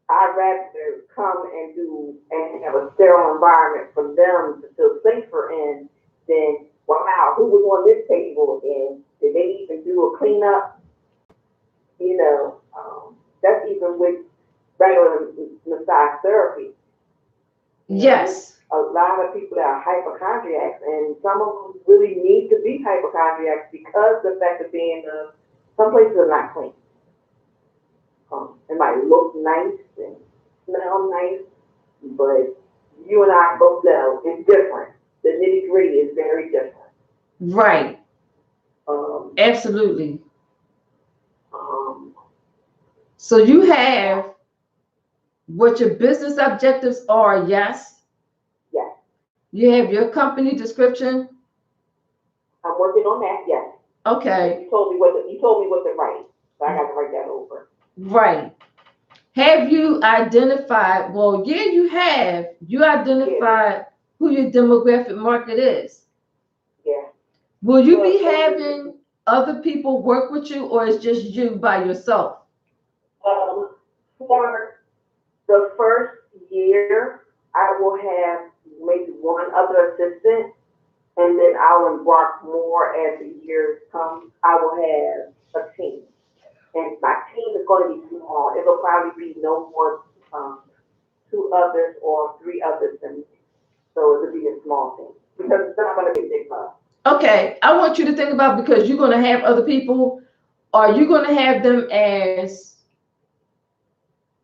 [SPEAKER 3] I'd rather come and have a sterile environment for them to feel safer in than, wow, who was on this table again? Did they even do a cleanup? You know, that's even with regular massage therapy.
[SPEAKER 1] Yes.
[SPEAKER 3] A lot of people that are hypochondriacs, and some of them really need to be hypochondriacs because the fact of being some places are not clean. It might look nice and smell nice, but you and I both know it's different. The nitty gritty is very different.
[SPEAKER 1] Right. Absolutely. So you have what your business objectives are, yes?
[SPEAKER 3] Yes.
[SPEAKER 1] You have your company description?
[SPEAKER 3] I'm working on that, yes.
[SPEAKER 1] Okay.
[SPEAKER 3] You told me what to write, so I got to write that over.
[SPEAKER 1] Right. Have you identified, well, yeah, you have. You identified who your demographic market is.
[SPEAKER 3] Yeah.
[SPEAKER 1] Will you be having other people work with you, or it's just you by yourself?
[SPEAKER 3] For the first year, I will have maybe one other assistant, and then I'll embark more as the years come. I will have a team, and my team is going to be small. It'll probably be no more two others or three others than me. So it'll be a small team because it's not going to be a big club.
[SPEAKER 1] Okay, I want you to think about, because you're going to have other people. Are you going to have them as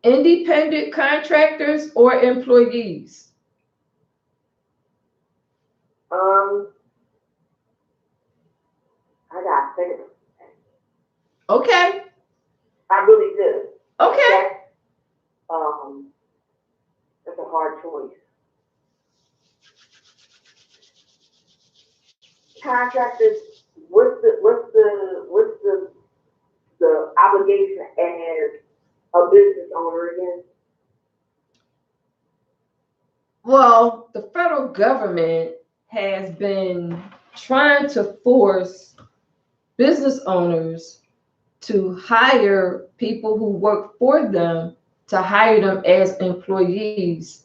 [SPEAKER 1] independent contractors or employees?
[SPEAKER 3] I got to think of it.
[SPEAKER 1] Okay.
[SPEAKER 3] I really do.
[SPEAKER 1] Okay.
[SPEAKER 3] That's a hard choice. Contractors, what's the obligation as a business owner again?
[SPEAKER 1] Well, the federal government has been trying to force business owners to hire people who work for them, to hire them as employees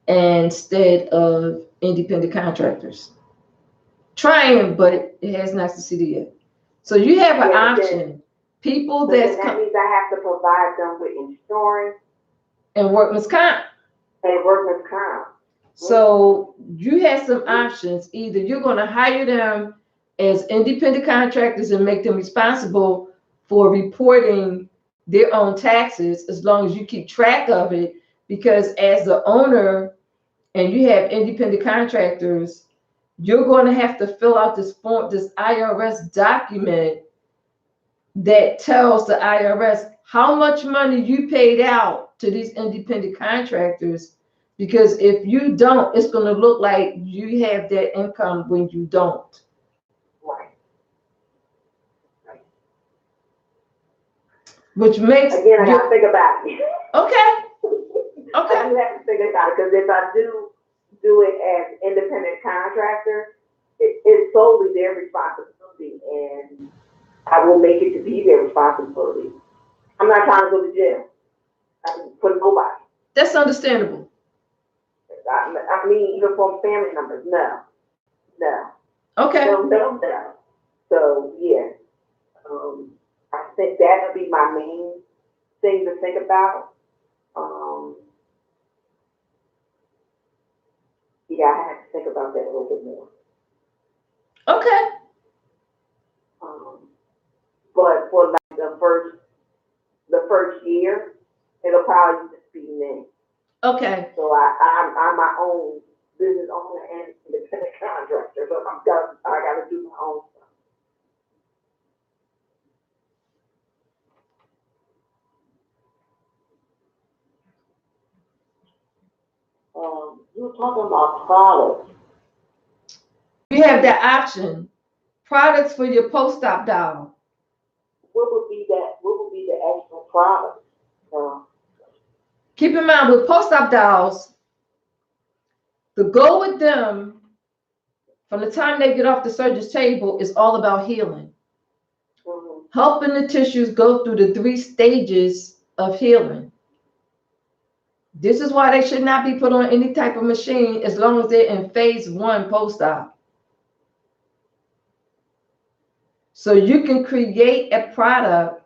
[SPEAKER 1] instead of independent contractors. Trying, but it has not succeeded yet. So you have an option. People
[SPEAKER 3] that means I have to provide them with insurance
[SPEAKER 1] and workman's comp. So you have some options. Either you're going to hire them as independent contractors and make them responsible for reporting their own taxes, as long as you keep track of it, because as the owner and you have independent contractors, you're going to have to fill out this form, this IRS document that tells the IRS how much money you paid out to these independent contractors. Because if you don't, it's going to look like you have that income when you don't.
[SPEAKER 3] Right.
[SPEAKER 1] Which makes
[SPEAKER 3] again, I got to think about it.
[SPEAKER 1] Okay. Okay.
[SPEAKER 3] I do have to think about it, because if I do it as independent contractor, it's solely their responsibility, and I will make it to be their responsibility. I'm not trying to go to jail for nobody.
[SPEAKER 1] That's understandable.
[SPEAKER 3] I mean, even from family members, no.
[SPEAKER 1] Okay.
[SPEAKER 3] No. So yeah, I think that would be my main thing to think about. Yeah, I have to think about that a little bit more.
[SPEAKER 1] Okay.
[SPEAKER 3] But for like the first year, it'll probably just be me.
[SPEAKER 1] Okay.
[SPEAKER 3] So I'm my own business owner and independent contractor. So I got to do my own stuff. You were talking about products.
[SPEAKER 1] You have that option. Products for your post-op dial.
[SPEAKER 3] What would be the actual product?
[SPEAKER 1] Keep in mind, with post-op dials, the goal with them from the time they get off the surgeon's table is all about healing.
[SPEAKER 3] Mm-hmm.
[SPEAKER 1] Helping the tissues go through the 3 stages of healing. This is why they should not be put on any type of machine as long as they're in phase 1 post-op. So you can create a product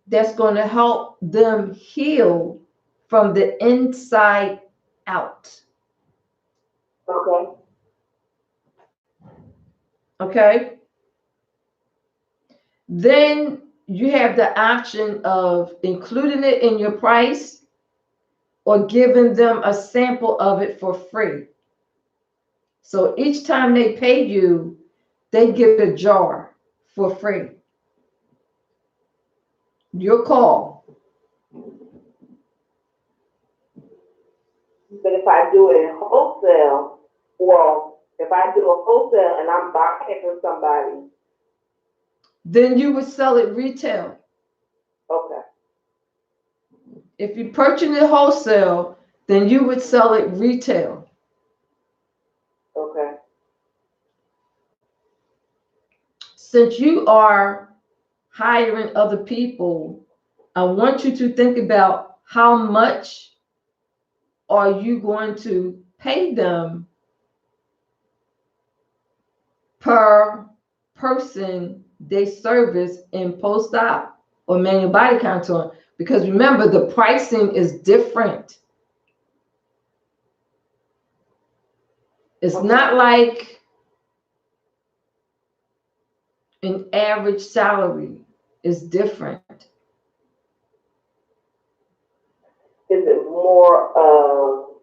[SPEAKER 1] that's going to help them heal from the inside out.
[SPEAKER 3] Okay.
[SPEAKER 1] Okay. Then you have the option of including it in your price or giving them a sample of it for free. So each time they pay you, they get a jar for free. Your call.
[SPEAKER 3] But if I do it in wholesale, if I do a wholesale and I'm buying it from somebody,
[SPEAKER 1] then you would sell it retail.
[SPEAKER 3] Okay.
[SPEAKER 1] If you purchase it wholesale, then you would sell it retail.
[SPEAKER 3] Okay.
[SPEAKER 1] since you are hiring other people, I want you to think about how much are you going to pay them per person they service in post-op or manual body contouring. Because remember, the pricing is different. It's not like an average salary. It's different.
[SPEAKER 3] Is it more of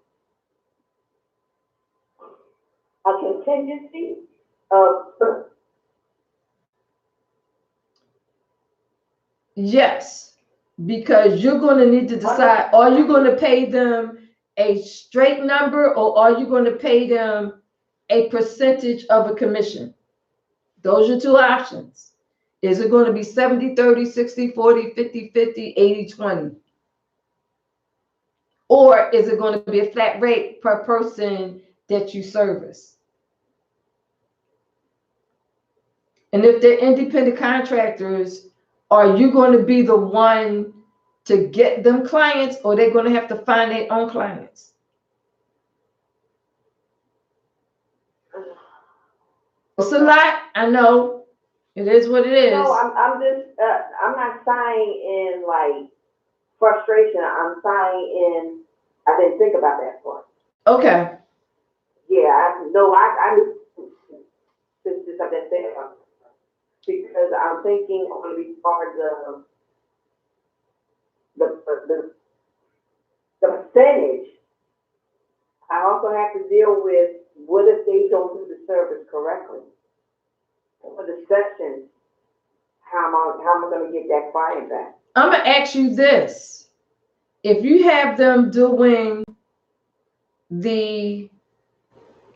[SPEAKER 3] a contingency of?
[SPEAKER 1] Yes, because you're going to need to decide, are you going to pay them a straight number or are you going to pay them a percentage of a commission? Those are two options. Is it going to be 70, 30, 60, 40, 50, 50, 80, 20? Or is it going to be a flat rate per person that you service? And if they're independent contractors, are you going to be the one to get them clients, or they're going to have to find their own clients? It's a lot. I know. It is what it is.
[SPEAKER 3] No, I'm just, I'm not sighing in like frustration. I'm sighing in, I didn't think about that part.
[SPEAKER 1] Okay.
[SPEAKER 3] Yeah, I since I've been thinking about it. Because I'm thinking on the part of the percentage. I also have to deal with what if they don't do the service correctly? For the sessions, how am I going to get that client back?
[SPEAKER 1] I'm going to ask you this. If you have them doing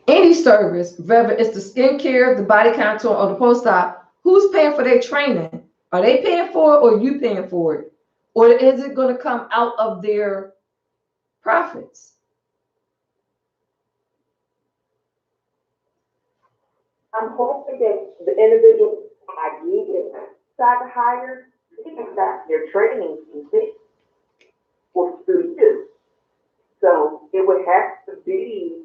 [SPEAKER 1] any service, whether it's the skincare, the body contour, or the post-op, who's paying for their training? Are they paying for it or are you paying for it? Or is it going to come out of their profits?
[SPEAKER 3] I'm hoping that the individual I decide to hire, that their training will suit you. So it would have to be,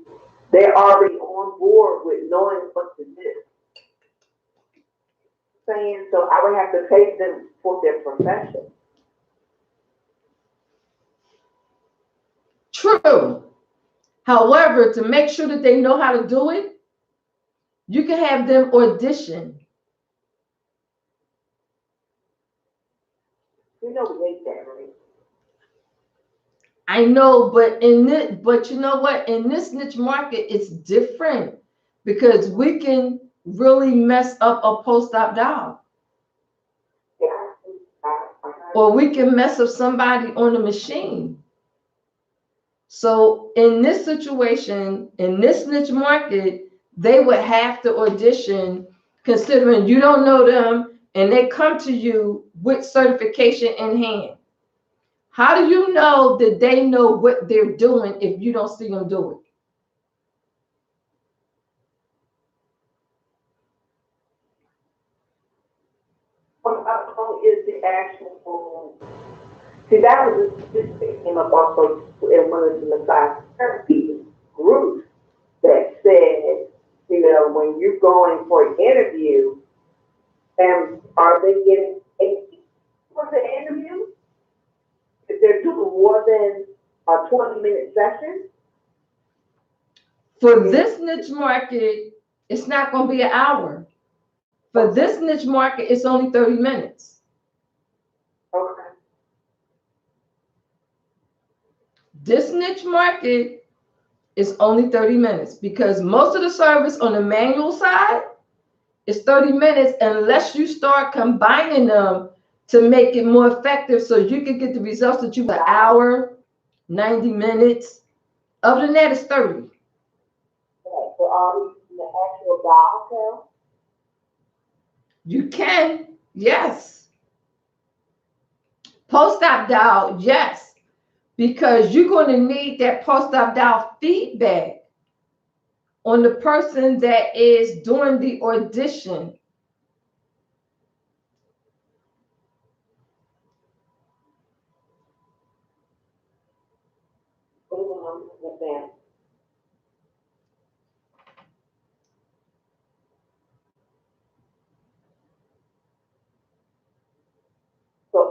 [SPEAKER 3] they're already on board with knowing what to do. Saying, so I would have to pay them for their profession.
[SPEAKER 1] True. However, to make sure that they know how to do it, you can have them audition.
[SPEAKER 3] You know we hate that, right?
[SPEAKER 1] I know, but you know what? In this niche market, it's different because we can really mess up a post-op doll.
[SPEAKER 3] Yeah.
[SPEAKER 1] Or we can mess up somebody on the machine. So in this situation, in this niche market, they would have to audition, considering you don't know them and they come to you with certification in hand. How do you know that they know what they're doing if you don't see them do it?
[SPEAKER 3] How is the actual? See, that was this came up also in one of the massage therapy groups that said, you know, when you're going for an interview, and are they getting paid for the interview? If they're doing more than a 20-minute session?
[SPEAKER 1] For this niche market, it's not going to be an hour. For this niche market, it's only 30 minutes.
[SPEAKER 3] Okay.
[SPEAKER 1] This niche market is only 30 minutes because most of the service on the manual side is 30 minutes unless you start combining them to make it more effective so you can get the results that you want. An hour, 90 minutes. Other than that, it's 30.
[SPEAKER 3] Okay, so are we the actual dial count?
[SPEAKER 1] You can, yes. Post-op dial, yes. Because you're going to need that post-op dial feedback on the person that is doing the audition.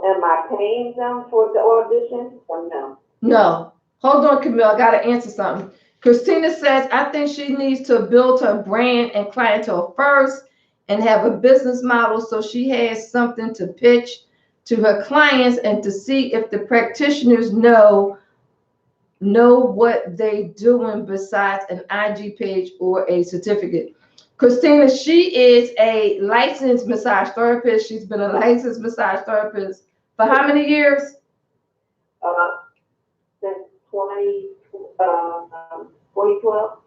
[SPEAKER 3] am I paying them for the audition or no?
[SPEAKER 1] No. Hold on, Camille. I got to answer something. Christina says, I think she needs to build her brand and clientele first and have a business model so she has something to pitch to her clients and to see if the practitioners know what they doing besides an IG page or a certificate. Christina, she is a licensed massage therapist. She's been a licensed massage therapist for how many years?
[SPEAKER 3] Since 2012.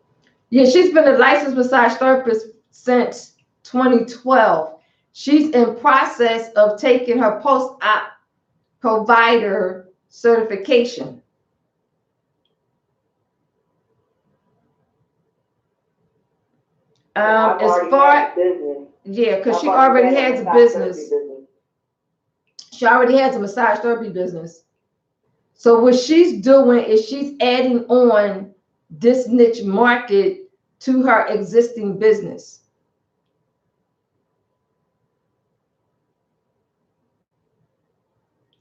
[SPEAKER 1] Yeah, she's been a licensed massage therapist since 2012. She's in process of taking her post-op provider certification. As far, yeah, because she already has a business. She already has a massage therapy business. So what she's doing is she's adding on this niche market to her existing business.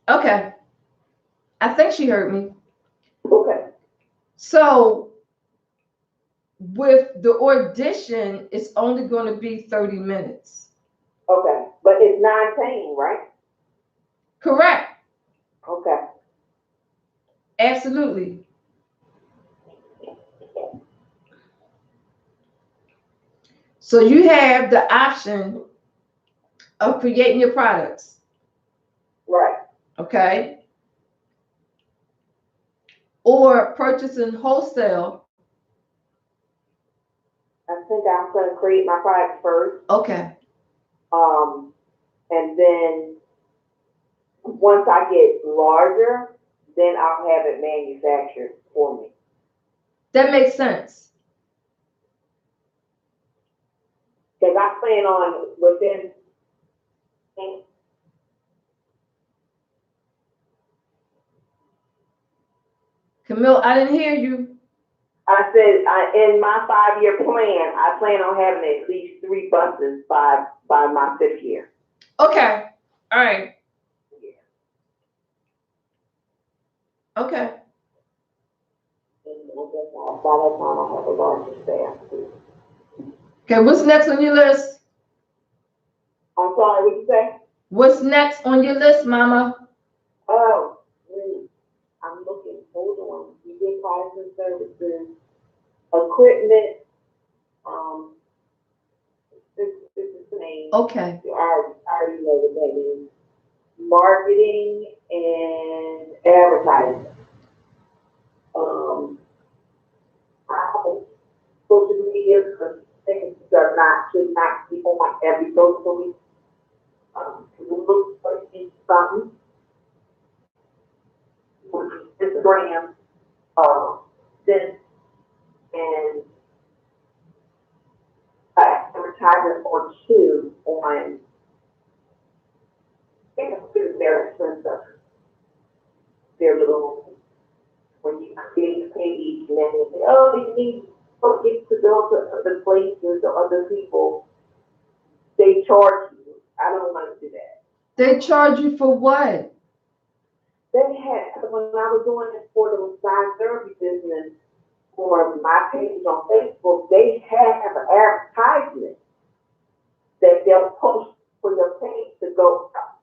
[SPEAKER 1] Okay. I think she heard me.
[SPEAKER 3] Okay.
[SPEAKER 1] So with the audition, it's only going to be 30 minutes.
[SPEAKER 3] Okay. But it's non-paying, right?
[SPEAKER 1] Correct.
[SPEAKER 3] Okay.
[SPEAKER 1] Absolutely. So you have the option of creating your products.
[SPEAKER 3] Right.
[SPEAKER 1] Okay. Or purchasing wholesale.
[SPEAKER 3] I think I'm going to create my product first.
[SPEAKER 1] Okay.
[SPEAKER 3] And then once I get larger, then I'll have it manufactured for me.
[SPEAKER 1] That makes sense.
[SPEAKER 3] Because I plan on within.
[SPEAKER 1] Camille, I didn't hear you.
[SPEAKER 3] I said, in my 5-year plan, I plan on having at least 3 buses by my 5th year.
[SPEAKER 1] Okay. All right. Okay.
[SPEAKER 3] And by that time, I'll have a larger staff.
[SPEAKER 1] Okay, what's next on your list?
[SPEAKER 3] I'm sorry, what you say?
[SPEAKER 1] What's next on your list, Mama?
[SPEAKER 3] Oh, I'm looking, hold on. You get products and services, equipment, this is the name.
[SPEAKER 1] Okay.
[SPEAKER 3] I already know what that is. Marketing and advertising. Social media, because things should not be on every social media. Look for something. Instagram, this, and advertisement or 2 on, I think it's their expensive. Their little, when you create a page and then they say, oh, you need to go to other places or other people, they charge you. I don't want to do that.
[SPEAKER 1] They charge you for what?
[SPEAKER 3] They had, when I was doing this for the massage therapy business, for my page on Facebook, they have an advertisement that they'll post for your page to go up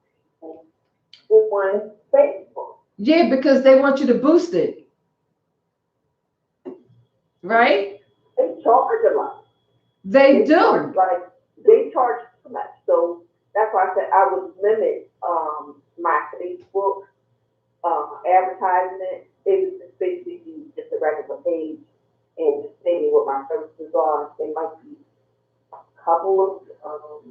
[SPEAKER 3] on Facebook.
[SPEAKER 1] Yeah, because they want you to boost it. Right?
[SPEAKER 3] They charge a lot.
[SPEAKER 1] They do.
[SPEAKER 3] They charge too much. So that's why I said I would limit my Facebook advertisement. It was basically just a regular page and just stating what my services are. They might be a couple of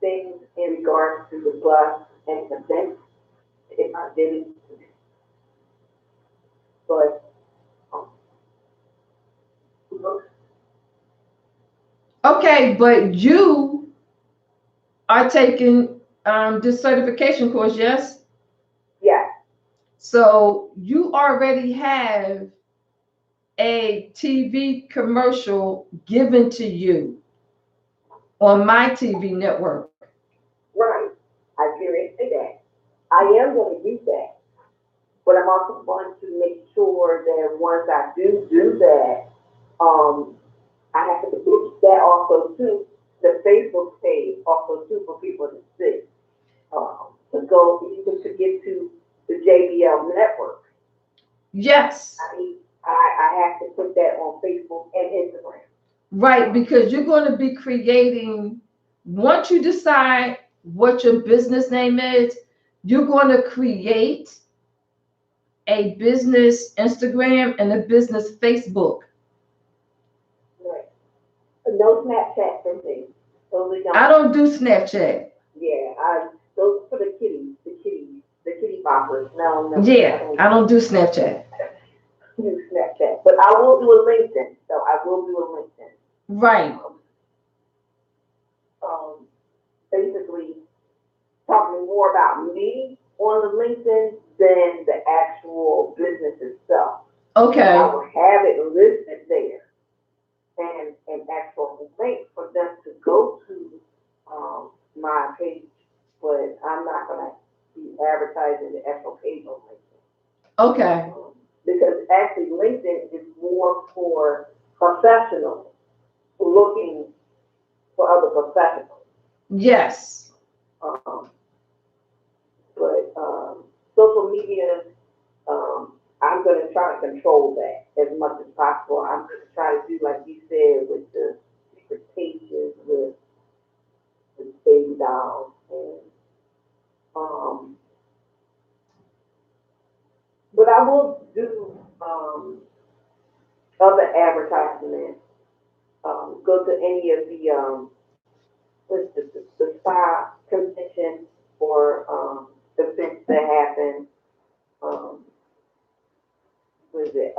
[SPEAKER 3] things in regards to the plus and consent if I did it. But
[SPEAKER 1] okay, but you are taking this certification course, yes?
[SPEAKER 3] yeah.
[SPEAKER 1] So you already have a TV commercial given to you on my TV network.
[SPEAKER 3] Right. I hear it say that. I am gonna use that, but I'm also going to make sure that once I do that, I have to put that also to the Facebook page, also too, for people to see. To go, even to get to the JBL network.
[SPEAKER 1] Yes.
[SPEAKER 3] I have to put that on Facebook and Instagram.
[SPEAKER 1] Right, because you're going to be creating, once you decide what your business name is, you're going to create a business Instagram and a business Facebook.
[SPEAKER 3] Right. No Snapchat for me. Totally don't.
[SPEAKER 1] I don't do Snapchat.
[SPEAKER 3] Yeah, those for the kitty boppers. No.
[SPEAKER 1] Yeah, I don't do Snapchat.
[SPEAKER 3] Do Snapchat, but I will do a LinkedIn. So I will do a LinkedIn.
[SPEAKER 1] Right.
[SPEAKER 3] Basically talking more about me on the LinkedIn than the actual business itself.
[SPEAKER 1] Okay.
[SPEAKER 3] I will have it listed there and an actual link for them to go to my page, but I'm not gonna be advertising the actual page on LinkedIn.
[SPEAKER 1] Okay.
[SPEAKER 3] Because actually LinkedIn is more for professionals looking for other professionals.
[SPEAKER 1] Yes.
[SPEAKER 3] But social media, I'm going to try to control that as much as possible. I'm going to try to do, like you said, with the secret pages, with baby dolls, and but I will do other advertisements. Go to any of the what's the spa convention or events that happen. Was it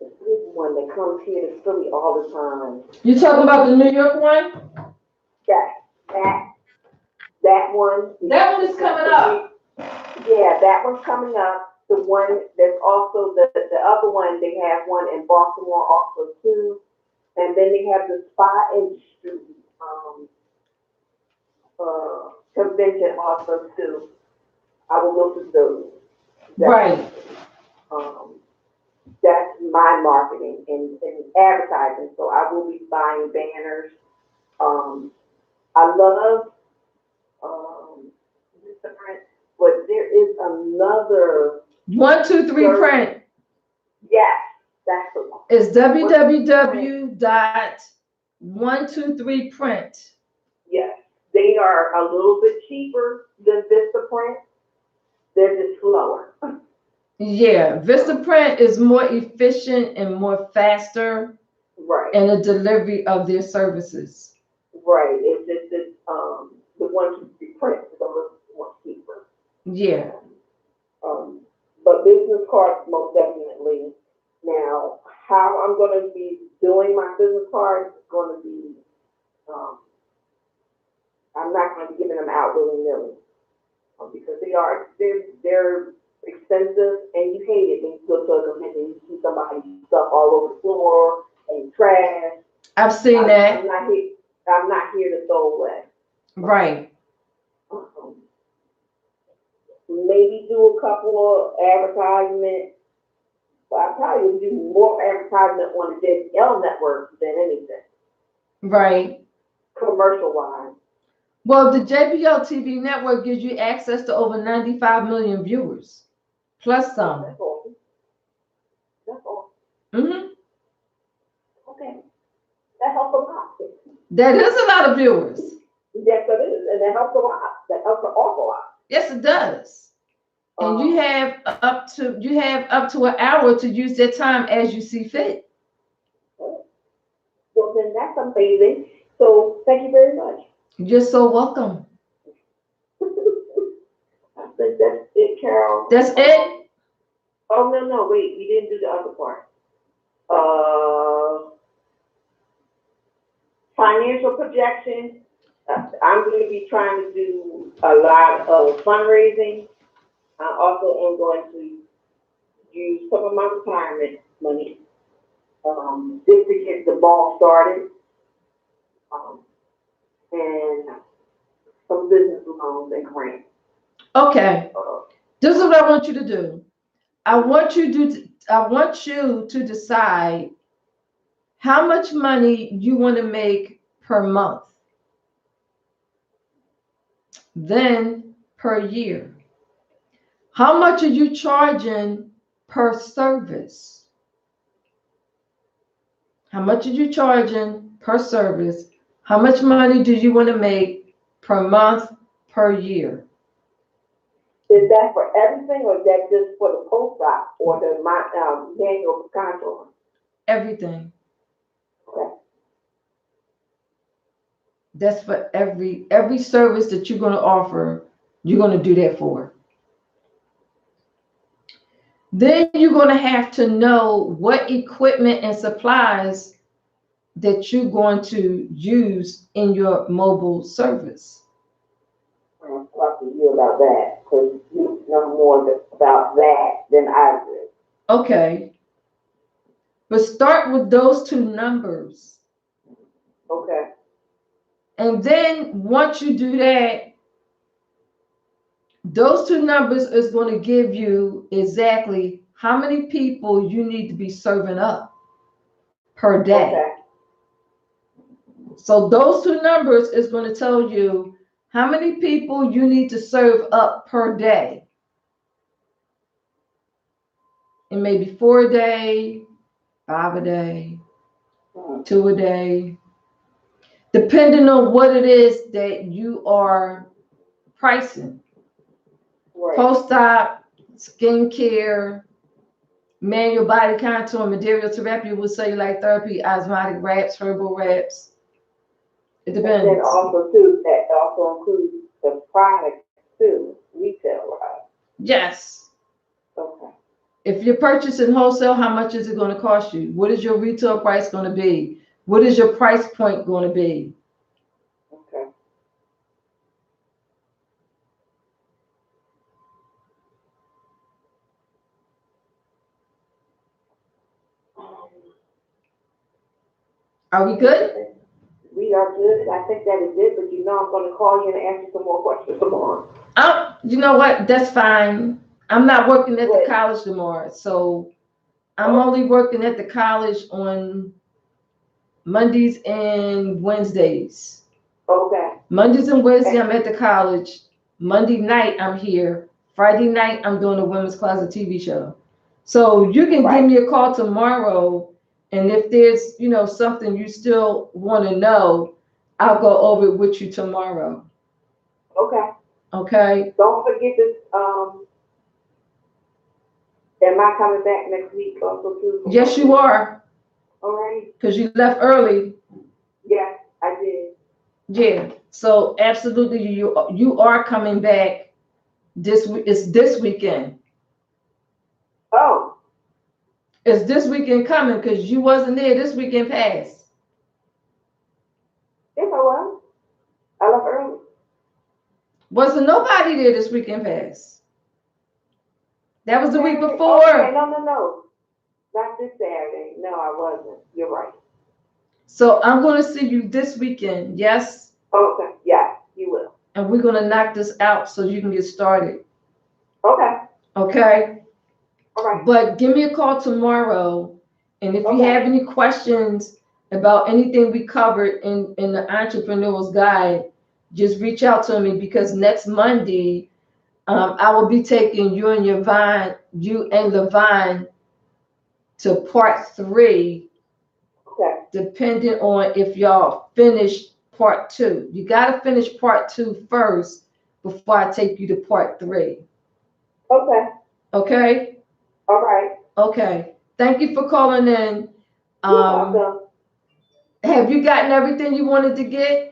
[SPEAKER 3] this one that comes here to Philly all the time?
[SPEAKER 1] You talking about the New York one?
[SPEAKER 3] That one.
[SPEAKER 1] That one is coming up.
[SPEAKER 3] Yeah, that one's coming up. The one that's also the other one, they have one in Baltimore also too. And then they have the spa industry convention also too. I will go to those.
[SPEAKER 1] Right.
[SPEAKER 3] That's my marketing and advertising. So I will be buying banners. I love print, but there is another
[SPEAKER 1] 123print.
[SPEAKER 3] Yes, that's the one.
[SPEAKER 1] It's www.123print.
[SPEAKER 3] Yes, they are a little bit cheaper than Vistaprint. They're just slower.
[SPEAKER 1] Yeah, Vistaprint is more efficient and more faster
[SPEAKER 3] Right.
[SPEAKER 1] in the delivery of their services.
[SPEAKER 3] Right. It's just that the 123print is a little more cheaper.
[SPEAKER 1] Yeah.
[SPEAKER 3] But business cards most definitely. Now, how I'm going to be doing my business cards is going to be, I'm not going to be giving them out willy-nilly because they're expensive and you hate it when you go to a convention and you see somebody's stuff all over the floor and trash.
[SPEAKER 1] I've seen that.
[SPEAKER 3] I'm not here to throw away.
[SPEAKER 1] Right.
[SPEAKER 3] Maybe do a couple of advertisements. But I probably would do more advertisement on the JBL network than anything.
[SPEAKER 1] Right.
[SPEAKER 3] Commercial wise.
[SPEAKER 1] Well, the JBL TV network gives you access to over 95 million viewers, plus some.
[SPEAKER 3] That's all. That's all.
[SPEAKER 1] Mm-hmm.
[SPEAKER 3] Okay. That helps a lot.
[SPEAKER 1] That is a lot of viewers.
[SPEAKER 3] Yes, it is. And that helps a lot. That helps an awful lot.
[SPEAKER 1] Yes, it does. And you have up to an hour to use that time as you see fit.
[SPEAKER 3] Well, then that's amazing. So thank you very much.
[SPEAKER 1] You're so welcome.
[SPEAKER 3] I think that's it, Carol.
[SPEAKER 1] That's it?
[SPEAKER 3] Oh, no, wait. We didn't do the other part. Financial projection. I'm going to be trying to do a lot of fundraising. I also am going to use some of my retirement money just to get the ball started. And some business loans and grants.
[SPEAKER 1] Okay, this is what I want you to do. I want you to decide how much money you want to make per month, then per year. How much are you charging per service? How much are you charging per service? How much money do you want to make per month, per year?
[SPEAKER 3] Is that for everything, or is that just for the post op or the manual control?
[SPEAKER 1] Everything.
[SPEAKER 3] Okay.
[SPEAKER 1] That's for every service that you're going to offer, you're going to do that for. Then you're going to have to know what equipment and supplies that you're going to use in your mobile service.
[SPEAKER 3] I'll talk to you about that, because you know more about that than I do.
[SPEAKER 1] Okay. But start with those two numbers.
[SPEAKER 3] Okay.
[SPEAKER 1] And then once you do that, those two numbers is going to give you exactly how many people you need to be serving up per day.
[SPEAKER 3] Okay.
[SPEAKER 1] So those two numbers is going to tell you how many people you need to serve up per day. It may be 4 a day, 5 a day, 2 a day, depending on what it is that you are pricing.
[SPEAKER 3] Right.
[SPEAKER 1] Post-op, skincare, manual body contour, material therapy with cellulite therapy, osmotic wraps, herbal wraps. It depends.
[SPEAKER 3] And then also too, that also includes the product too, retail, right?
[SPEAKER 1] Yes.
[SPEAKER 3] Okay.
[SPEAKER 1] If you're purchasing wholesale, how much is it going to cost you? What is your retail price going to be? What is your price point going to be?
[SPEAKER 3] Okay.
[SPEAKER 1] Are we good?
[SPEAKER 3] We are good. I think that is it, but you know I'm going to call you and ask you some more questions tomorrow.
[SPEAKER 1] You know what? That's fine. I'm not working at the
[SPEAKER 3] Good.
[SPEAKER 1] college tomorrow, so I'm only working at the college on Mondays and Wednesdays.
[SPEAKER 3] Okay.
[SPEAKER 1] Mondays and Wednesdays, I'm at the college. Monday night, I'm here. Friday night, I'm doing a Women's Closet TV show. So you can give me a call tomorrow, and if there's, something you still want to know, I'll go over it with you tomorrow.
[SPEAKER 3] Okay.
[SPEAKER 1] Okay?
[SPEAKER 3] Don't forget this, am I coming back next week also too?
[SPEAKER 1] Yes, you are,
[SPEAKER 3] All right.
[SPEAKER 1] because you left early.
[SPEAKER 3] Yes, I did.
[SPEAKER 1] Yeah. So absolutely, you are coming back this week. It's this weekend.
[SPEAKER 3] Oh.
[SPEAKER 1] It's this weekend coming because you wasn't there this weekend past.
[SPEAKER 3] Yes, I was. I left early.
[SPEAKER 1] Wasn't nobody there this weekend past. That was the week
[SPEAKER 3] Saturday.
[SPEAKER 1] before.
[SPEAKER 3] Okay, no. Not this Saturday. No, I wasn't. You're right.
[SPEAKER 1] So I'm going to see you this weekend, yes?
[SPEAKER 3] Okay, yeah, you will.
[SPEAKER 1] And we're going to knock this out so you can get started.
[SPEAKER 3] Okay.
[SPEAKER 1] Okay?
[SPEAKER 3] All right.
[SPEAKER 1] But give me a call tomorrow. And if you have any questions about anything we covered in the Entrepreneur's Guide, just reach out to me, because next Monday, I will be taking you and Levine to part 3.
[SPEAKER 3] Okay.
[SPEAKER 1] Depending on if y'all finish part 2. You got to finish part 2 first before I take you to part 3.
[SPEAKER 3] Okay.
[SPEAKER 1] Okay?
[SPEAKER 3] All right.
[SPEAKER 1] Okay. Thank you for calling in.
[SPEAKER 3] You're welcome.
[SPEAKER 1] Have you gotten everything you wanted to get?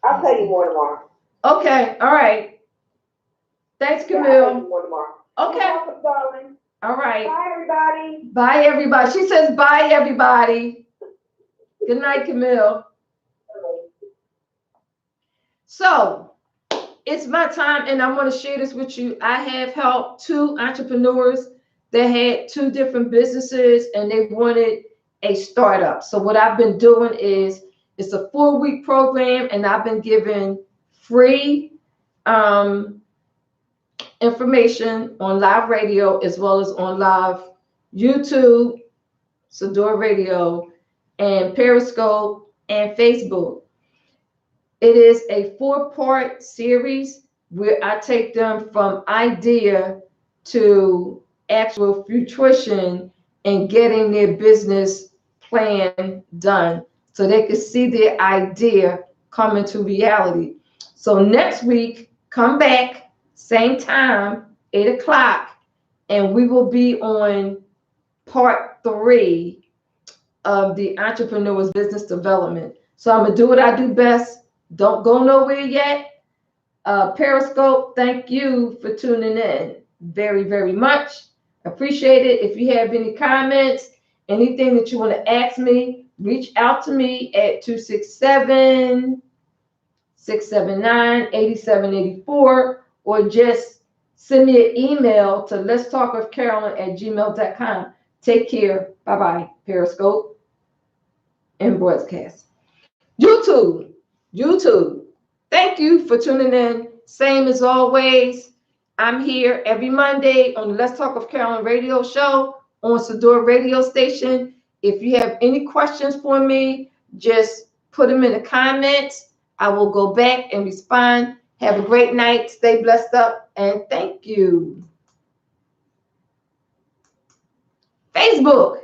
[SPEAKER 3] I'll tell you more tomorrow.
[SPEAKER 1] Okay. All right. Thanks, Camille.
[SPEAKER 3] Yeah, I'll tell you more tomorrow.
[SPEAKER 1] Okay.
[SPEAKER 3] You're welcome, darling.
[SPEAKER 1] All right.
[SPEAKER 3] Bye, everybody.
[SPEAKER 1] Bye, everybody. She says bye, everybody. Good night, Camille. So it's my time, and I want to share this with you. I have helped 2 entrepreneurs that had 2 different businesses, and they wanted a startup. So what I've been doing is It's a 4-week program, and I've been given free information on live radio as well as on live YouTube, Sador Radio, and Periscope and Facebook. It is a 4-part series where I take them from idea to actual fruition and getting their business plan done so they can see their idea come into reality. So next week, come back, same time, 8 o'clock, and we will be on part 3 of the Entrepreneur's Business Development. So I'm going to do what I do best. Don't go nowhere yet. Periscope, thank you for tuning in very, very much. Appreciate it. If you have any comments, anything that you want to ask me, reach out to me at 267-679-8784, or just send me an email to letstalkwithcarolyn@gmail.com. Take care. Bye-bye. Periscope and broadcast. YouTube. Thank you for tuning in. Same as always, I'm here every Monday on the Let's Talk with Carolyn radio show on Sador radio station. If you have any questions for me, just put them in the comments. I will go back and respond. Have a great night. Stay blessed up, and thank you. Facebook.